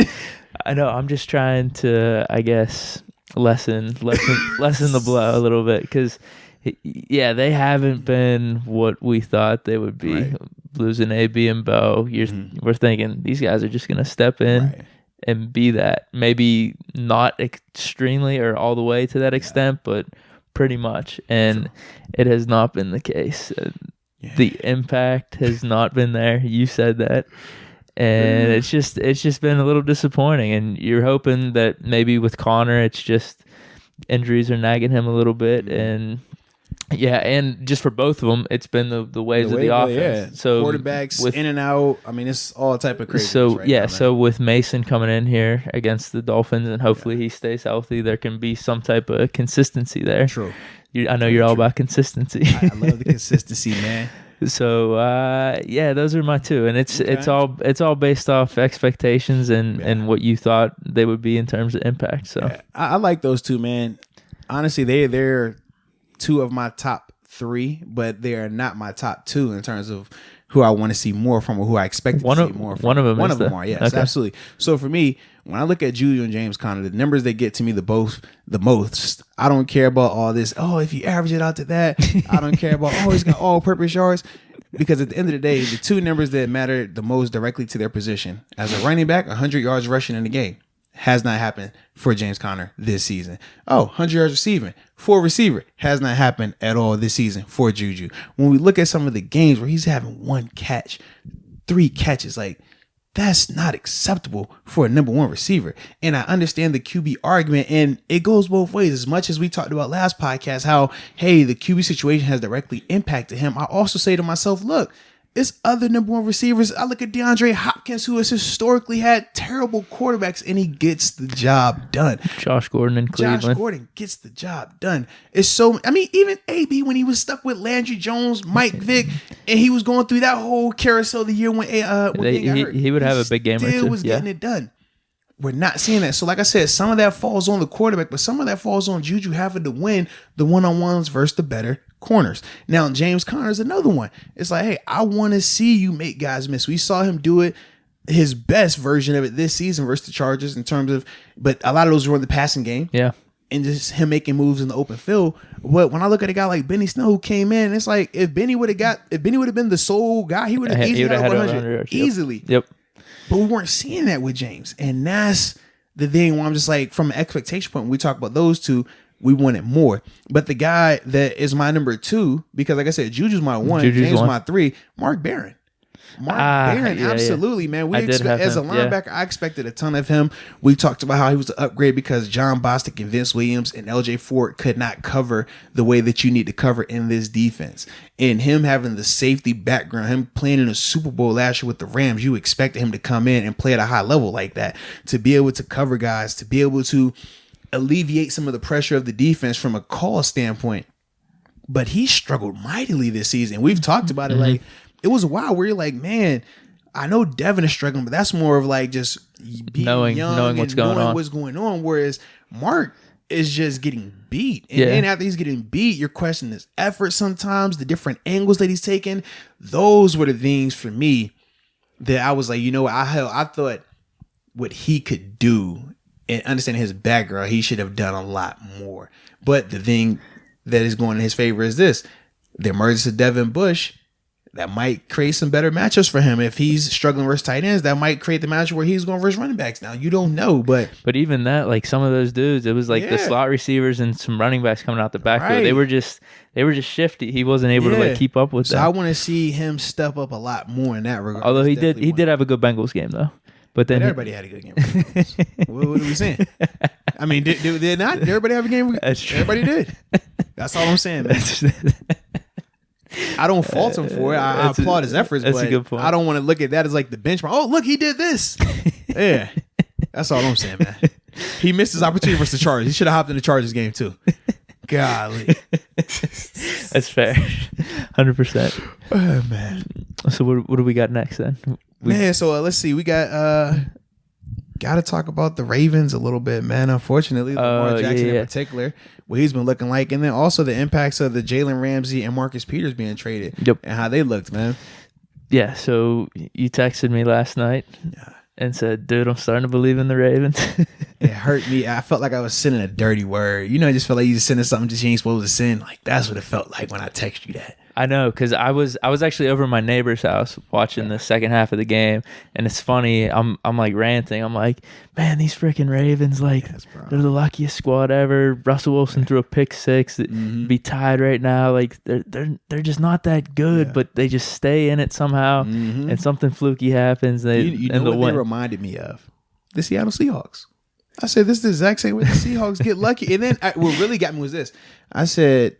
I know. I'm just trying to, I guess, lessen the blow a little bit, because they haven't been what we thought they would be. Right. Losing AB and Bo, we're thinking these guys are just gonna step in and be that. Maybe not extremely or all the way to that extent, but pretty much. And it has not been the case. The impact has not been there. You said that. And it's just been a little disappointing. And you're hoping that maybe with Connor, it's just injuries are nagging him a little bit. And and just for both of them, it's been the ways of the offense. Yeah. So quarterbacks in and out. I mean, it's all type of crazy. So so with Mason coming in here against the Dolphins, and hopefully he stays healthy, there can be some type of consistency there. True. I know you're all about consistency. I love the consistency, man. So those are my two, and it's all based off expectations and what you thought they would be in terms of impact. So I like those two, man. Honestly, they're two of my top three, but they are not my top two in terms of who I want to see more from or who I expect to see more from. One of them are, yes, okay. Absolutely. So for me, when I look at Juju and James Conner, the numbers that get to me the most, I don't care about all this, if you average it out to that, I don't care about, he's got all-purpose yards, because at the end of the day, the two numbers that matter the most directly to their position, as a running back, 100 yards rushing in the game, has not happened for James Conner this season. 100 yards receiving for a receiver has not happened at all this season for Juju. When we look at some of the games where he's having 1 catch, 3 catches, like that's not acceptable for a number 1 receiver. And I understand the QB argument, and it goes both ways. As much as we talked about last podcast, how, hey, the QB situation has directly impacted him, I also say to myself, look, it's other number 1 receivers. I look at DeAndre Hopkins, who has historically had terrible quarterbacks, and he gets the job done. Josh Gordon in Cleveland. Josh Gordon gets the job done. Even AB, when he was stuck with Landry Jones, Mike Vick, and he was going through that whole carousel the year when he got hurt. He would have a big game or two. Still was getting it done. We're not seeing that. So like I said, some of that falls on the quarterback, but some of that falls on Juju having to win the one-on-ones versus the better corners. Now, James Conner is another one. It's like, hey, I want to see you make guys miss. We saw him do it, his best version of it this season versus the Chargers in terms of, but a lot of those were in the passing game. Yeah. And just him making moves in the open field. But when I look at a guy like Benny Snow who came in, it's like if Benny would have been the sole guy, he would have easily had 100 easily. Yep. But we weren't seeing that with James. And that's the thing where I'm just like, from an expectation point, when we talk about those two, we wanted more. But the guy that is my number 2, because like I said, Juju's my 1, James my 3, Mark Barron. Barron, absolutely, man. As a linebacker, I expected a ton of him. We talked about how he was an upgrade because John Bostic and Vince Williams and LJ Ford could not cover the way that you need to cover in this defense. And him having the safety background, him playing in a Super Bowl last year with the Rams, you expected him to come in and play at a high level like that, to be able to cover guys, to be able to alleviate some of the pressure of the defense from a call standpoint. But he struggled mightily this season. We've talked about it. Like, it was a while where you're like, man, I know Devin is struggling, but that's more of like just being knowing what's going on. Whereas Mark is just getting beat. And then after he's getting beat, you're questioning his effort sometimes, the different angles that he's taking. Those were the things for me that I was like, I thought what he could do and understanding his background, he should have done a lot more. But the thing that is going in his favor is this: the emergence of Devin Bush. That might create some better matchups for him. If he's struggling versus tight ends, that might create the matchup where he's going versus running backs. Now, you don't know, but even that, like some of those dudes, it was like the slot receivers and some running backs coming out the backfield. Right. They were just shifty. He wasn't able to keep up with them. So I want to see him step up a lot more in that regard. Although he did have a good Bengals game though. But then everybody had a good game. What are we saying? I mean, did not everybody have a game? That's true. Everybody did. That's all I'm saying, man. I don't fault him for it. I applaud his efforts, but a good point. I don't want to look at that as like the benchmark. Oh, look, he did this. Yeah. That's all I'm saying, man. He missed his opportunity versus the Chargers. He should have hopped in the Chargers game, too. Golly. That's fair. 100%. Oh, man. So what do we got next, then? So let's see. We got to talk about the Ravens a little bit, man. Unfortunately, Lamar Jackson in particular, what he's been looking like, and then also the impacts of the Jalen Ramsey and Marcus Peters being traded, and how they looked, man. Yeah. So you texted me last night, and said, "Dude, I'm starting to believe in the Ravens." It hurt me. I felt like I was sending a dirty word. I just felt like you just sending something that you ain't supposed to send. Like, that's what it felt like when I texted you that. I know, because I was actually over at my neighbor's house watching the second half of the game, and it's funny. I'm like ranting. I'm like, man, these freaking Ravens, like, they're the luckiest squad ever. Russell Wilson threw a pick six that be tied right now. Like, they're just not that good, but they just stay in it somehow, and something fluky happens. You know what they reminded me of? The Seattle Seahawks. I said, this is the exact same way the Seahawks get lucky. And then what really got me was this. I said,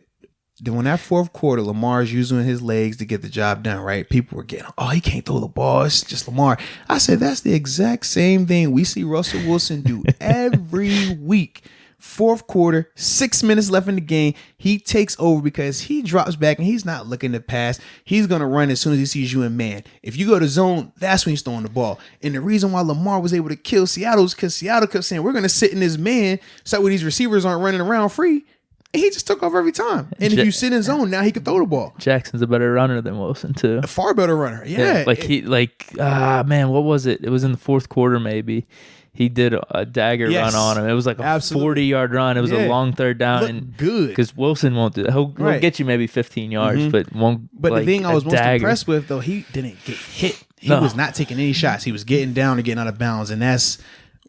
when that fourth quarter, Lamar's using his legs to get the job done, right? People were getting, he can't throw the ball. It's just Lamar. I said, that's the exact same thing we see Russell Wilson do every week. Fourth quarter, 6 minutes left in the game. He takes over because he drops back and he's not looking to pass. He's going to run as soon as he sees you in man. If you go to zone, that's when he's throwing the ball. And the reason why Lamar was able to kill Seattle is because Seattle kept saying, we're going to sit in this man so where these receivers aren't running around free. And he just took off every time. And if you sit in zone, now he can throw the ball. Jackson's a better runner than Wilson, too. A far better runner. Yeah. Man, what was it? It was in the fourth quarter, maybe. He did a dagger run on him. It was like a 40-yard run. It was a long third down. And good. Because Wilson won't do that. He'll get you maybe 15 yards, but won't. But the thing I was most impressed with, though, he didn't get hit. He was not taking any shots. He was getting down and getting out of bounds. And that's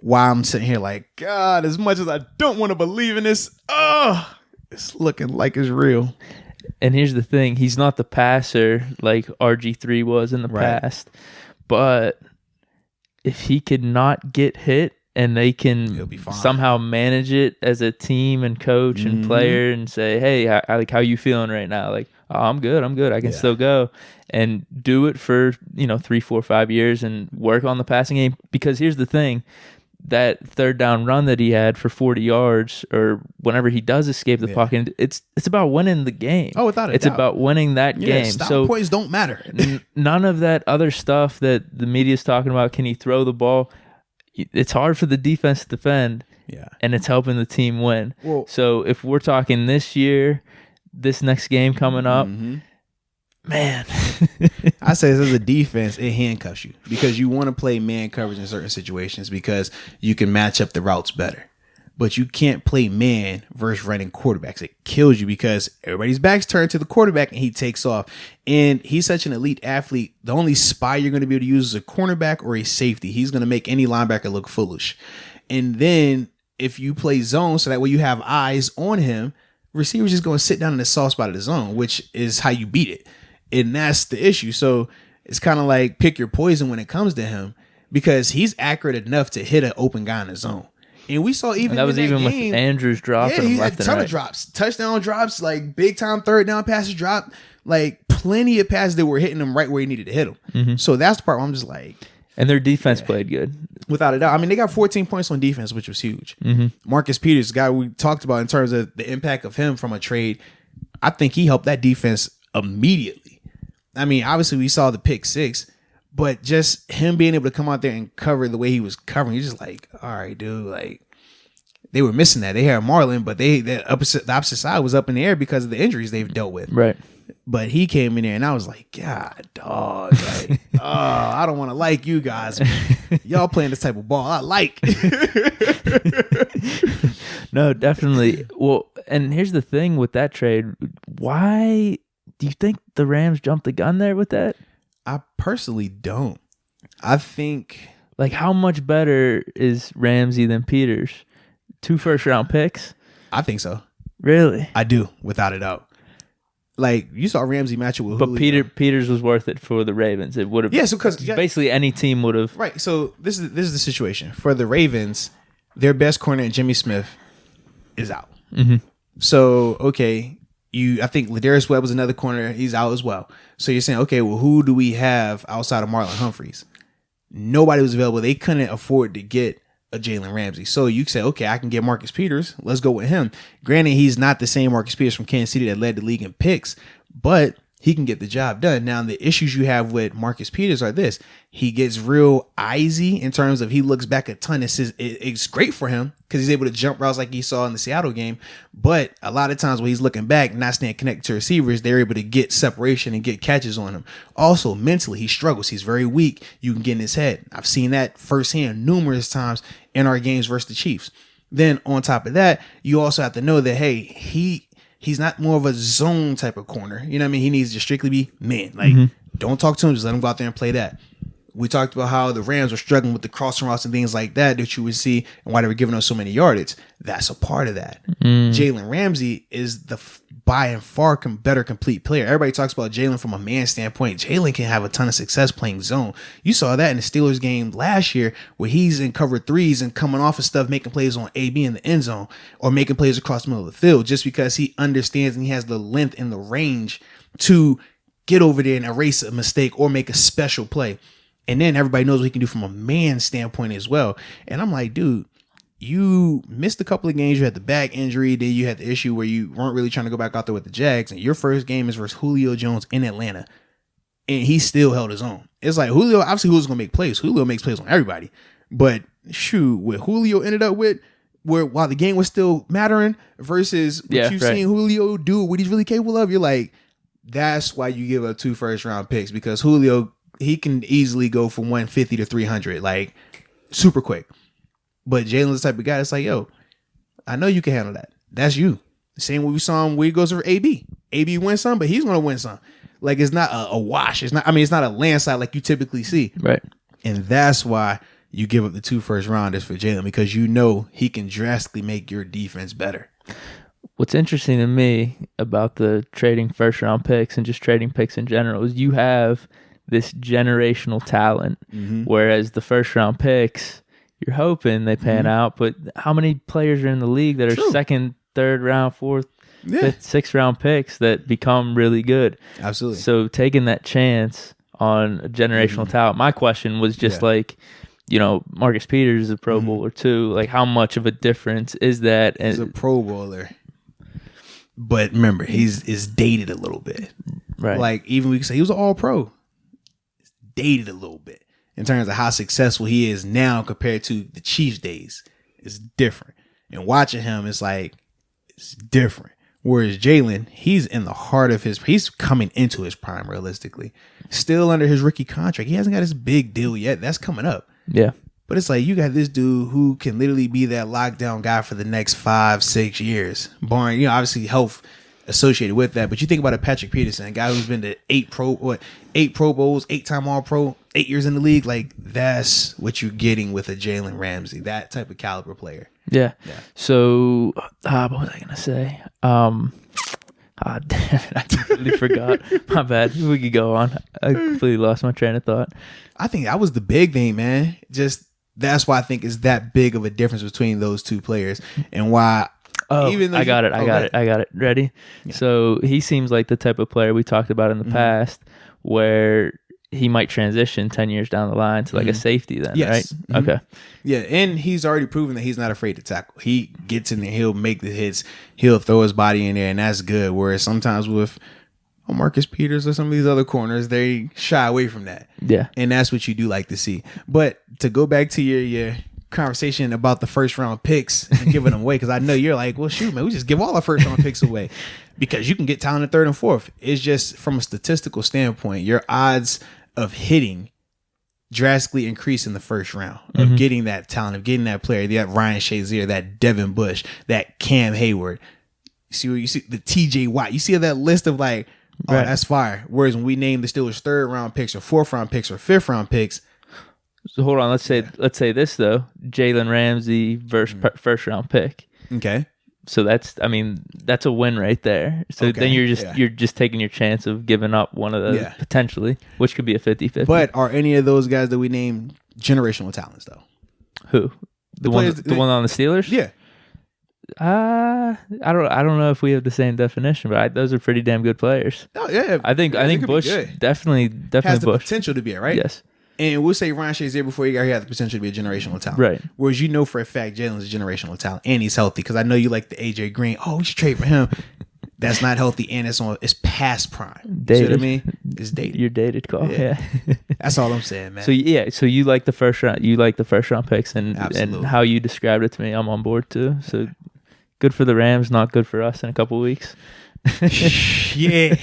why I'm sitting here like, God, as much as I don't want to believe in this, it's looking like it's real. And here's the thing. He's not the passer like RG3 was in the past. But if he could not get hit and they can somehow manage it as a team and coach and player and say, hey, how you feeling right now? Like, I'm good. I can still go. And do it for, 3, 4, 5 years and work on the passing game. Because here's the thing. That third down run that he had for 40 yards or whenever he does escape the pocket, it's about winning the game. Oh, without a doubt. It's about winning that game. So points don't matter. None of that other stuff that the media's talking about. Can he throw the ball? It's hard for the defense to defend. Yeah. And it's helping the team win. Well, so if we're talking this year, this next game coming up, man. I say as a defense, it handcuffs you because you want to play man coverage in certain situations because you can match up the routes better. But you can't play man versus running quarterbacks. It kills you because everybody's back's turned to the quarterback and he takes off. And he's such an elite athlete. The only spy you're going to be able to use is a cornerback or a safety. He's going to make any linebacker look foolish. And then if you play zone so that way you have eyes on him, receiver's just going to sit down in the soft spot of the zone, which is how you beat it. And that's the issue. So it's kind of like pick your poison when it comes to him because he's accurate enough to hit an open guy in the zone. And we saw even and that was even game, with Andrews dropping. Yeah, he had a ton of drops, touchdown drops, like big time third down passes drop, like plenty of passes that were hitting him right where he needed to hit him. So that's the part where I'm just like, and their defense played good without a doubt. I mean, they got 14 points on defense, which was huge. Marcus Peters, the guy we talked about in terms of the impact of him from a trade, I think he helped that defense immediately. I mean, obviously we saw the pick six, but just him being able to come out there and cover the way he was covering, you're just like, all right, dude, like they were missing that. They had Marlon, but the opposite side was up in the air because of the injuries they've dealt with. Right. But he came in there and I was like, God, dog, like, I don't want to like you guys. Y'all playing this type of ball I like. No, definitely. Well, and here's the thing with that trade. Why do you think the Rams jumped the gun there with that? I personally don't. I think... Like, how much better is Ramsey than Peters? 2 first-round picks? I think so. Really? I do, without a doubt. Like, you saw Ramsey match it with Julio. But Peters was worth it for the Ravens. It would have... Yeah, so because... Basically, any team would have... Right, so this is the situation. For the Ravens, their best corner, Jimmy Smith, is out. So, okay... I think Ladarius Webb was another corner. He's out as well. So you're saying, okay, well, who do we have outside of Marlon Humphreys? Nobody was available. They couldn't afford to get a Jalen Ramsey. So you say, okay, I can get Marcus Peters. Let's go with him. Granted, he's not the same Marcus Peters from Kansas City that led the league in picks, but he can get the job done. Now, the issues you have with Marcus Peters are this. He gets real easy in terms of he looks back a ton. It's great for him because he's able to jump routes like he saw in the Seattle game. But a lot of times when he's looking back, not staying connected to receivers, they're able to get separation and get catches on him. Also, mentally, he struggles. He's very weak. You can get in his head. I've seen that firsthand numerous times in our games versus the Chiefs. Then on top of that, you also have to know that, hey, he's not more of a zone type of corner. You know what I mean? He needs to strictly be man. Like, don't talk to him. Just let him go out there and play that. We talked about how the Rams were struggling with the crossing routes and things like that you would see and why they were giving us so many yardage. That's a part of that. Jalen Ramsey is the by and far better complete player. Everybody talks about Jalen from a man standpoint. Jalen can have a ton of success playing zone. You saw that in the Steelers game last year where he's in cover threes and coming off of stuff, making plays on AB in the end zone or making plays across the middle of the field just because he understands and he has the length and the range to get over there and erase a mistake or make a special play. And then everybody knows what he can do from a man standpoint as well. And I'm like, dude, you missed a couple of games. You had the back injury. Then you had the issue where you weren't really trying to go back out there with the Jags. And your first game is versus Julio Jones in Atlanta. And he still held his own. It's like Julio, obviously Julio's going to make plays. Julio makes plays on everybody. But shoot, what Julio ended up with, where while the game was still mattering versus what you've seen Julio do, what he's really capable of, you're like, that's why you give up 2 first-round picks because Julio, he can easily go from 150 to 300, like super quick. But Jalen's the type of guy that's like, yo, I know you can handle that. That's you. Same way we saw him where he goes over AB. AB wins some, but he's going to win some. Like, it's not a wash. It's not a landslide like you typically see. Right. And that's why you give up the 2 first-rounders for Jalen because you know he can drastically make your defense better. What's interesting to me about the trading first-round picks and just trading picks in general is you have this generational talent, whereas the first-round picks, you're hoping they pan out, but how many players are in the league that are second, third round, fourth, fifth, sixth round picks that become really good? Absolutely. So taking that chance on a generational talent, my question was just like, Marcus Peters is a Pro Bowler too. Like, how much of a difference is that? He's a Pro Bowler. But remember, is dated a little bit. Right. Like, even we can say he was an all-pro. It's dated a little bit in terms of how successful he is now compared to the Chiefs days. It's different. And watching him, it's like, it's different. Whereas Jalen, he's in the heart of he's coming into his prime realistically. Still under his rookie contract. He hasn't got his big deal yet. That's coming up. Yeah. But it's like you got this dude who can literally be that lockdown guy for the next 5-6 years, barring, obviously health associated with that. But you think about a Patrick Peterson, a guy who's been to 8 Pro Bowls, 8-time All-Pro, 8 years in the league. Like, that's what you're getting with a Jalen Ramsey, that type of caliber player. Yeah. So, what was I going to say? Damn it, I completely forgot. My bad. We could go on. I completely lost my train of thought. I think that was the big thing, man. Just that's why I think it's that big of a difference between those two players and why. Even I got it. Ready? Yeah. So he seems like the type of player we talked about in the past where he might transition 10 years down the line to like a safety then, right? Okay. Yeah, and he's already proven that he's not afraid to tackle. He gets in there, he'll make the hits, he'll throw his body in there, and that's good. Whereas sometimes with Marcus Peters or some of these other corners, they shy away from that. Yeah. And that's what you do like to see. But to go back to your conversation about the first round picks and giving them away, because I know you're like, well, shoot, man, we just give all our first round picks away because you can get talent in third and fourth. It's just from a statistical standpoint, your odds of hitting drastically increase in the first round of getting that talent, of getting that player, that Ryan Shazier, that Devin Bush, that Cam Hayward. You see the TJ Watt. You see that list of like, oh, that's fire. Whereas when we name the Steelers third round picks or fourth round picks or fifth round picks. So hold on, let's say this though: Jalen Ramsey versus first round pick. Okay. So that's a win right there. So then you're just taking your chance of giving up one of those potentially, which could be a 50-50. But are any of those guys that we named generational talents though? Who? The one on the Steelers? Yeah. I don't know if we have the same definition, but those are pretty damn good players. Oh yeah. I think Bush definitely has the Bush. potential to be it, right? Yes. And we'll say Ryan Shazier before he got here had the potential to be a generational talent. Right. Whereas you know for a fact Jalen's a generational talent and he's healthy because I know you like the AJ Green. Oh, we should trade for him. that's not healthy, and it's past prime. Dated. You see what I mean? It's dated. You're dated, Cole. Yeah. That's all I'm saying, man. So you like the first round. You like the first round picks, and how you described it to me, I'm on board too. So good for the Rams, not good for us in a couple of weeks. Yeah.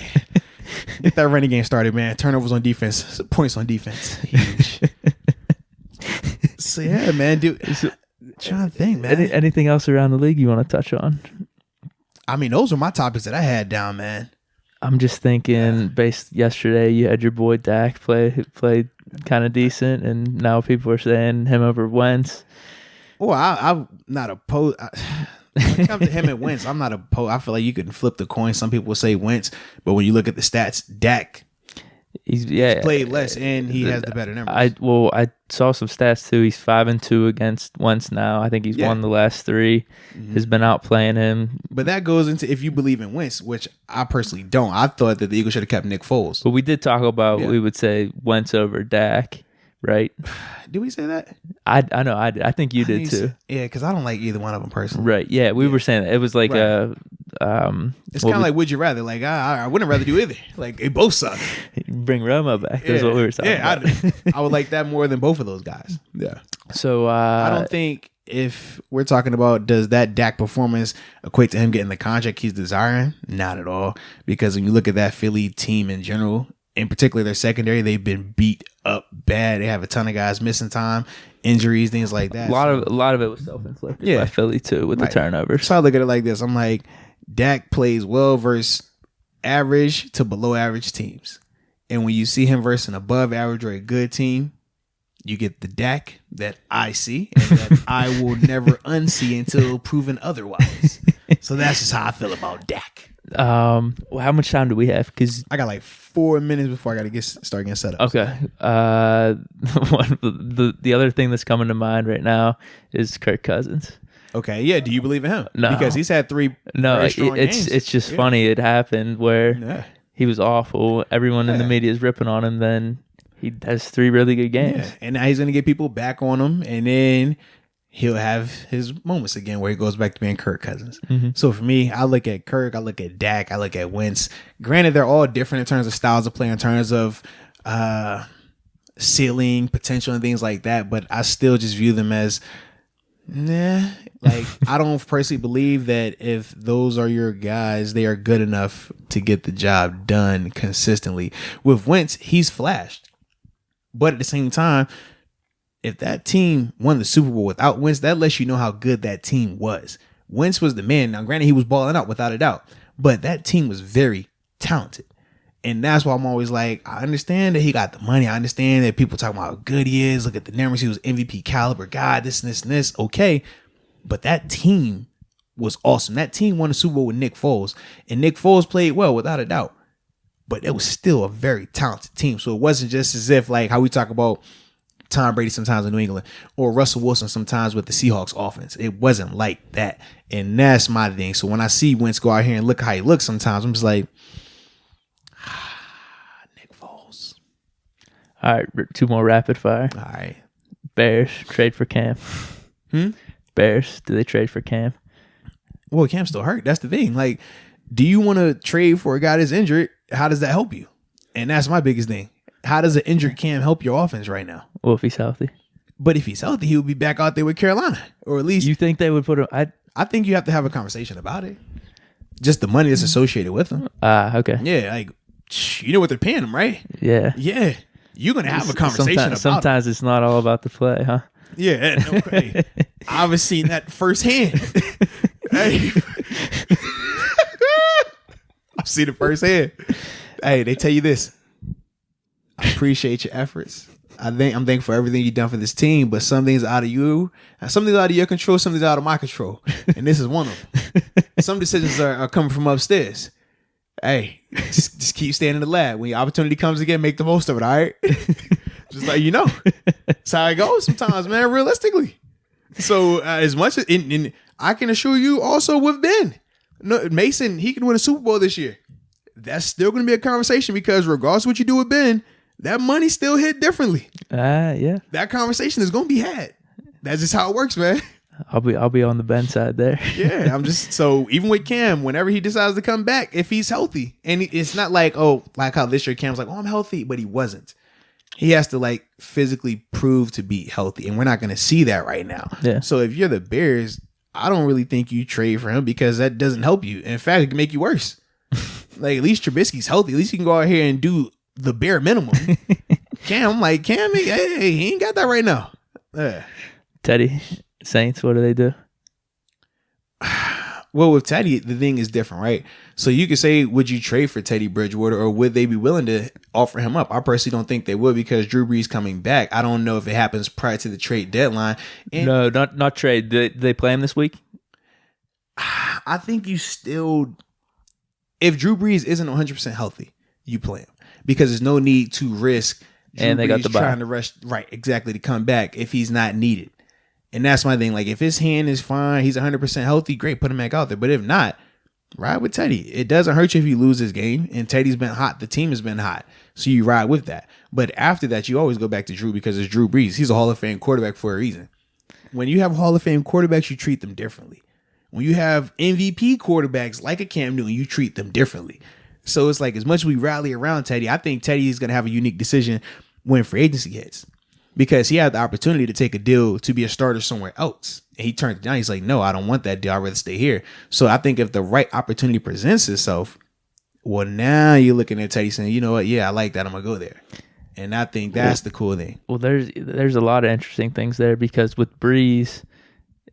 Get that running game started, man. Turnovers on defense, points on defense. Huge. So yeah, man, dude. Trying to think, man. Anything else around the league you want to touch on? I mean, those are my topics that I had down, man. I'm just thinking, based yesterday, you had your boy Dak play kind of decent, and now people are saying him over Wentz. Well, I'm not opposed. When it comes to him and Wentz, I'm not opposed. I feel like you can flip the coin. Some people say Wentz, but when you look at the stats, Dak, he's played less and he has the better numbers. I saw some stats too. He's 5-2 against Wentz now. I think he's won the last 3. Mm-hmm. Has been outplaying him. But that goes into if you believe in Wentz, which I personally don't. I thought that the Eagles should have kept Nick Foles. But we did talk about we would say Wentz over Dak, right? Did we say that? I know I did. I think you did too. Yeah, because I don't like either one of them personally. Right? Yeah, we were saying that. It was like it's kind of like would you rather? Like I wouldn't rather do either. Like they both suck. Bring Romo back. That's what we were talking about. I would like that more than both of those guys. Yeah. So I don't think if we're talking about does that Dak performance equate to him getting the contract he's desiring? Not at all. Because when you look at that Philly team in general, in particular their secondary, they've been beat up bad. They have a ton of guys missing time, injuries, things like that. A lot of it was self-inflicted by Philly too with the turnovers. So I look at it like this. I'm like, Dak plays well versus average to below average teams. And when you see him versus an above average or a good team, you get the Dak that I see and that I will never unsee until proven otherwise. So that's just how I feel about Dak. Well, how much time do we have? Because I got like 4 minutes before I got to start getting set up. Okay. The other thing that's coming to mind right now is Kirk Cousins. Okay, yeah. Do you believe in him? No, because he's had 3. Very strong games. It's just funny. It happened where he was awful. Everyone in the media is ripping on him. Then he has 3 really good games, and now he's gonna get people back on him, and then he'll have his moments again where he goes back to being Kirk Cousins. Mm-hmm. So for me, I look at Kirk, I look at Dak, I look at Wentz. Granted, they're all different in terms of styles of play, in terms of ceiling, potential, and things like that. But I still just view them as, like I don't personally believe that if those are your guys, they are good enough to get the job done consistently. With Wentz, he's flashed. But at the same time, if that team won the Super Bowl without Wentz, that lets you know how good that team was. Wentz was the man. Now, granted, he was balling out without a doubt, but that team was very talented. And that's why I'm always like, I understand that he got the money. I understand that people talk about how good he is. Look at the numbers. He was MVP caliber guy, this and this and this. Okay. But that team was awesome. That team won the Super Bowl with Nick Foles. And Nick Foles played well without a doubt. But it was still a very talented team. So it wasn't just as if like how we talk about Tom Brady sometimes in New England or Russell Wilson sometimes with the Seahawks offense. It wasn't like that. And that's my thing. So when I see Wentz go out here and look how he looks sometimes, I'm just like, Nick Foles. All right, 2 more rapid fire. All right. Bears trade for Cam. Bears, do they trade for Cam? Well, Cam's still hurt. That's the thing. Like, do you want to trade for a guy that's injured? How does that help you? And that's my biggest thing. How does an injured Cam help your offense right now? Well, if he's healthy. But if he's healthy, he would be back out there with Carolina. Or at least... You think they would put him... I think you have to have a conversation about it. Just the money that's associated with him. Okay. Yeah, like, you know what they're paying him, right? Yeah. Yeah. You're going to have a conversation about it. Sometimes it's not all about the play, huh? Yeah. No, hey, I've seen that firsthand. Hey. I've seen it firsthand. Hey, they tell you this. I appreciate your efforts. I'm thankful for everything you've done for this team, but some things out of you, some things out of your control, some things out of my control. And this is one of them. Some decisions are coming from upstairs. Hey, just keep staying in the lab. When your opportunity comes again, make the most of it, all right? Just like, that's how it goes sometimes, man, realistically. So as much as, and I can assure you also with Ben, Mason, he can win a Super Bowl this year. That's still going to be a conversation because regardless of what you do with Ben, that money still hit differently. Yeah. That conversation is going to be had. That's just how it works, man. I'll be on the Ben side there. Yeah, I'm just so even with Cam, whenever he decides to come back, if he's healthy, and it's not like how this year Cam's like, I'm healthy, but he wasn't. He has to like physically prove to be healthy, and we're not going to see that right now. Yeah. So if you're the Bears, I don't really think you trade for him because that doesn't help you. In fact, it can make you worse. Like at least Trubisky's healthy. At least he can go out here and do the bare minimum. Cam, I'm like Cam, he ain't got that right now. Teddy, Saints, what do they do? Well, with Teddy, the thing is different, right? So you could say, would you trade for Teddy Bridgewater, or would they be willing to offer him up? I personally don't think they would because Drew Brees coming back. I don't know if it happens prior to the trade deadline. And no, not trade. Did they play him this week? I think you still, if Drew Brees isn't 100% healthy, you play him because there's no need to risk Drew and they Brees got the bye. trying to rush, right, exactly, to come back if he's not needed. And that's my thing. Like, if his hand is fine, he's 100% healthy, great, put him back out there. But if not, ride with Teddy. It doesn't hurt you if you lose this game. And Teddy's been hot. The team has been hot. So you ride with that. But after that, you always go back to Drew because it's Drew Brees. He's a Hall of Fame quarterback for a reason. When you have Hall of Fame quarterbacks, you treat them differently. When you have MVP quarterbacks like a Cam Newton, you treat them differently. So it's like, as much as we rally around Teddy, I think Teddy is going to have a unique decision when free agency hits. Because he had the opportunity to take a deal to be a starter somewhere else. And he turned it down. He's like, no, I don't want that deal. I'd rather stay here. So I think if the right opportunity presents itself, well, now you're looking at Teddy saying, you know what? Yeah, I like that. I'm going to go there. And I think that's the cool thing. Well, there's a lot of interesting things there because with Breeze,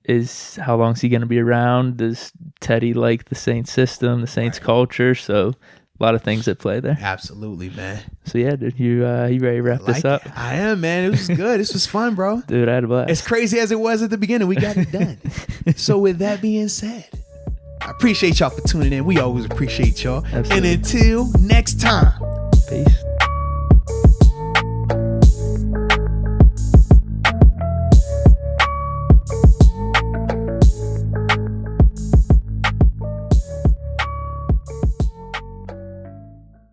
is how long is he going to be around? Does Teddy like the Saints system, the Saints culture? So a lot of things at play there. Absolutely, man. So yeah, dude, you ready to wrap this up? I am, man. It was good. This was fun, bro. Dude, I had a blast. As crazy as it was at the beginning, we got it done. So with that being said, I appreciate y'all for tuning in. We always appreciate y'all. Absolutely. And until next time, peace.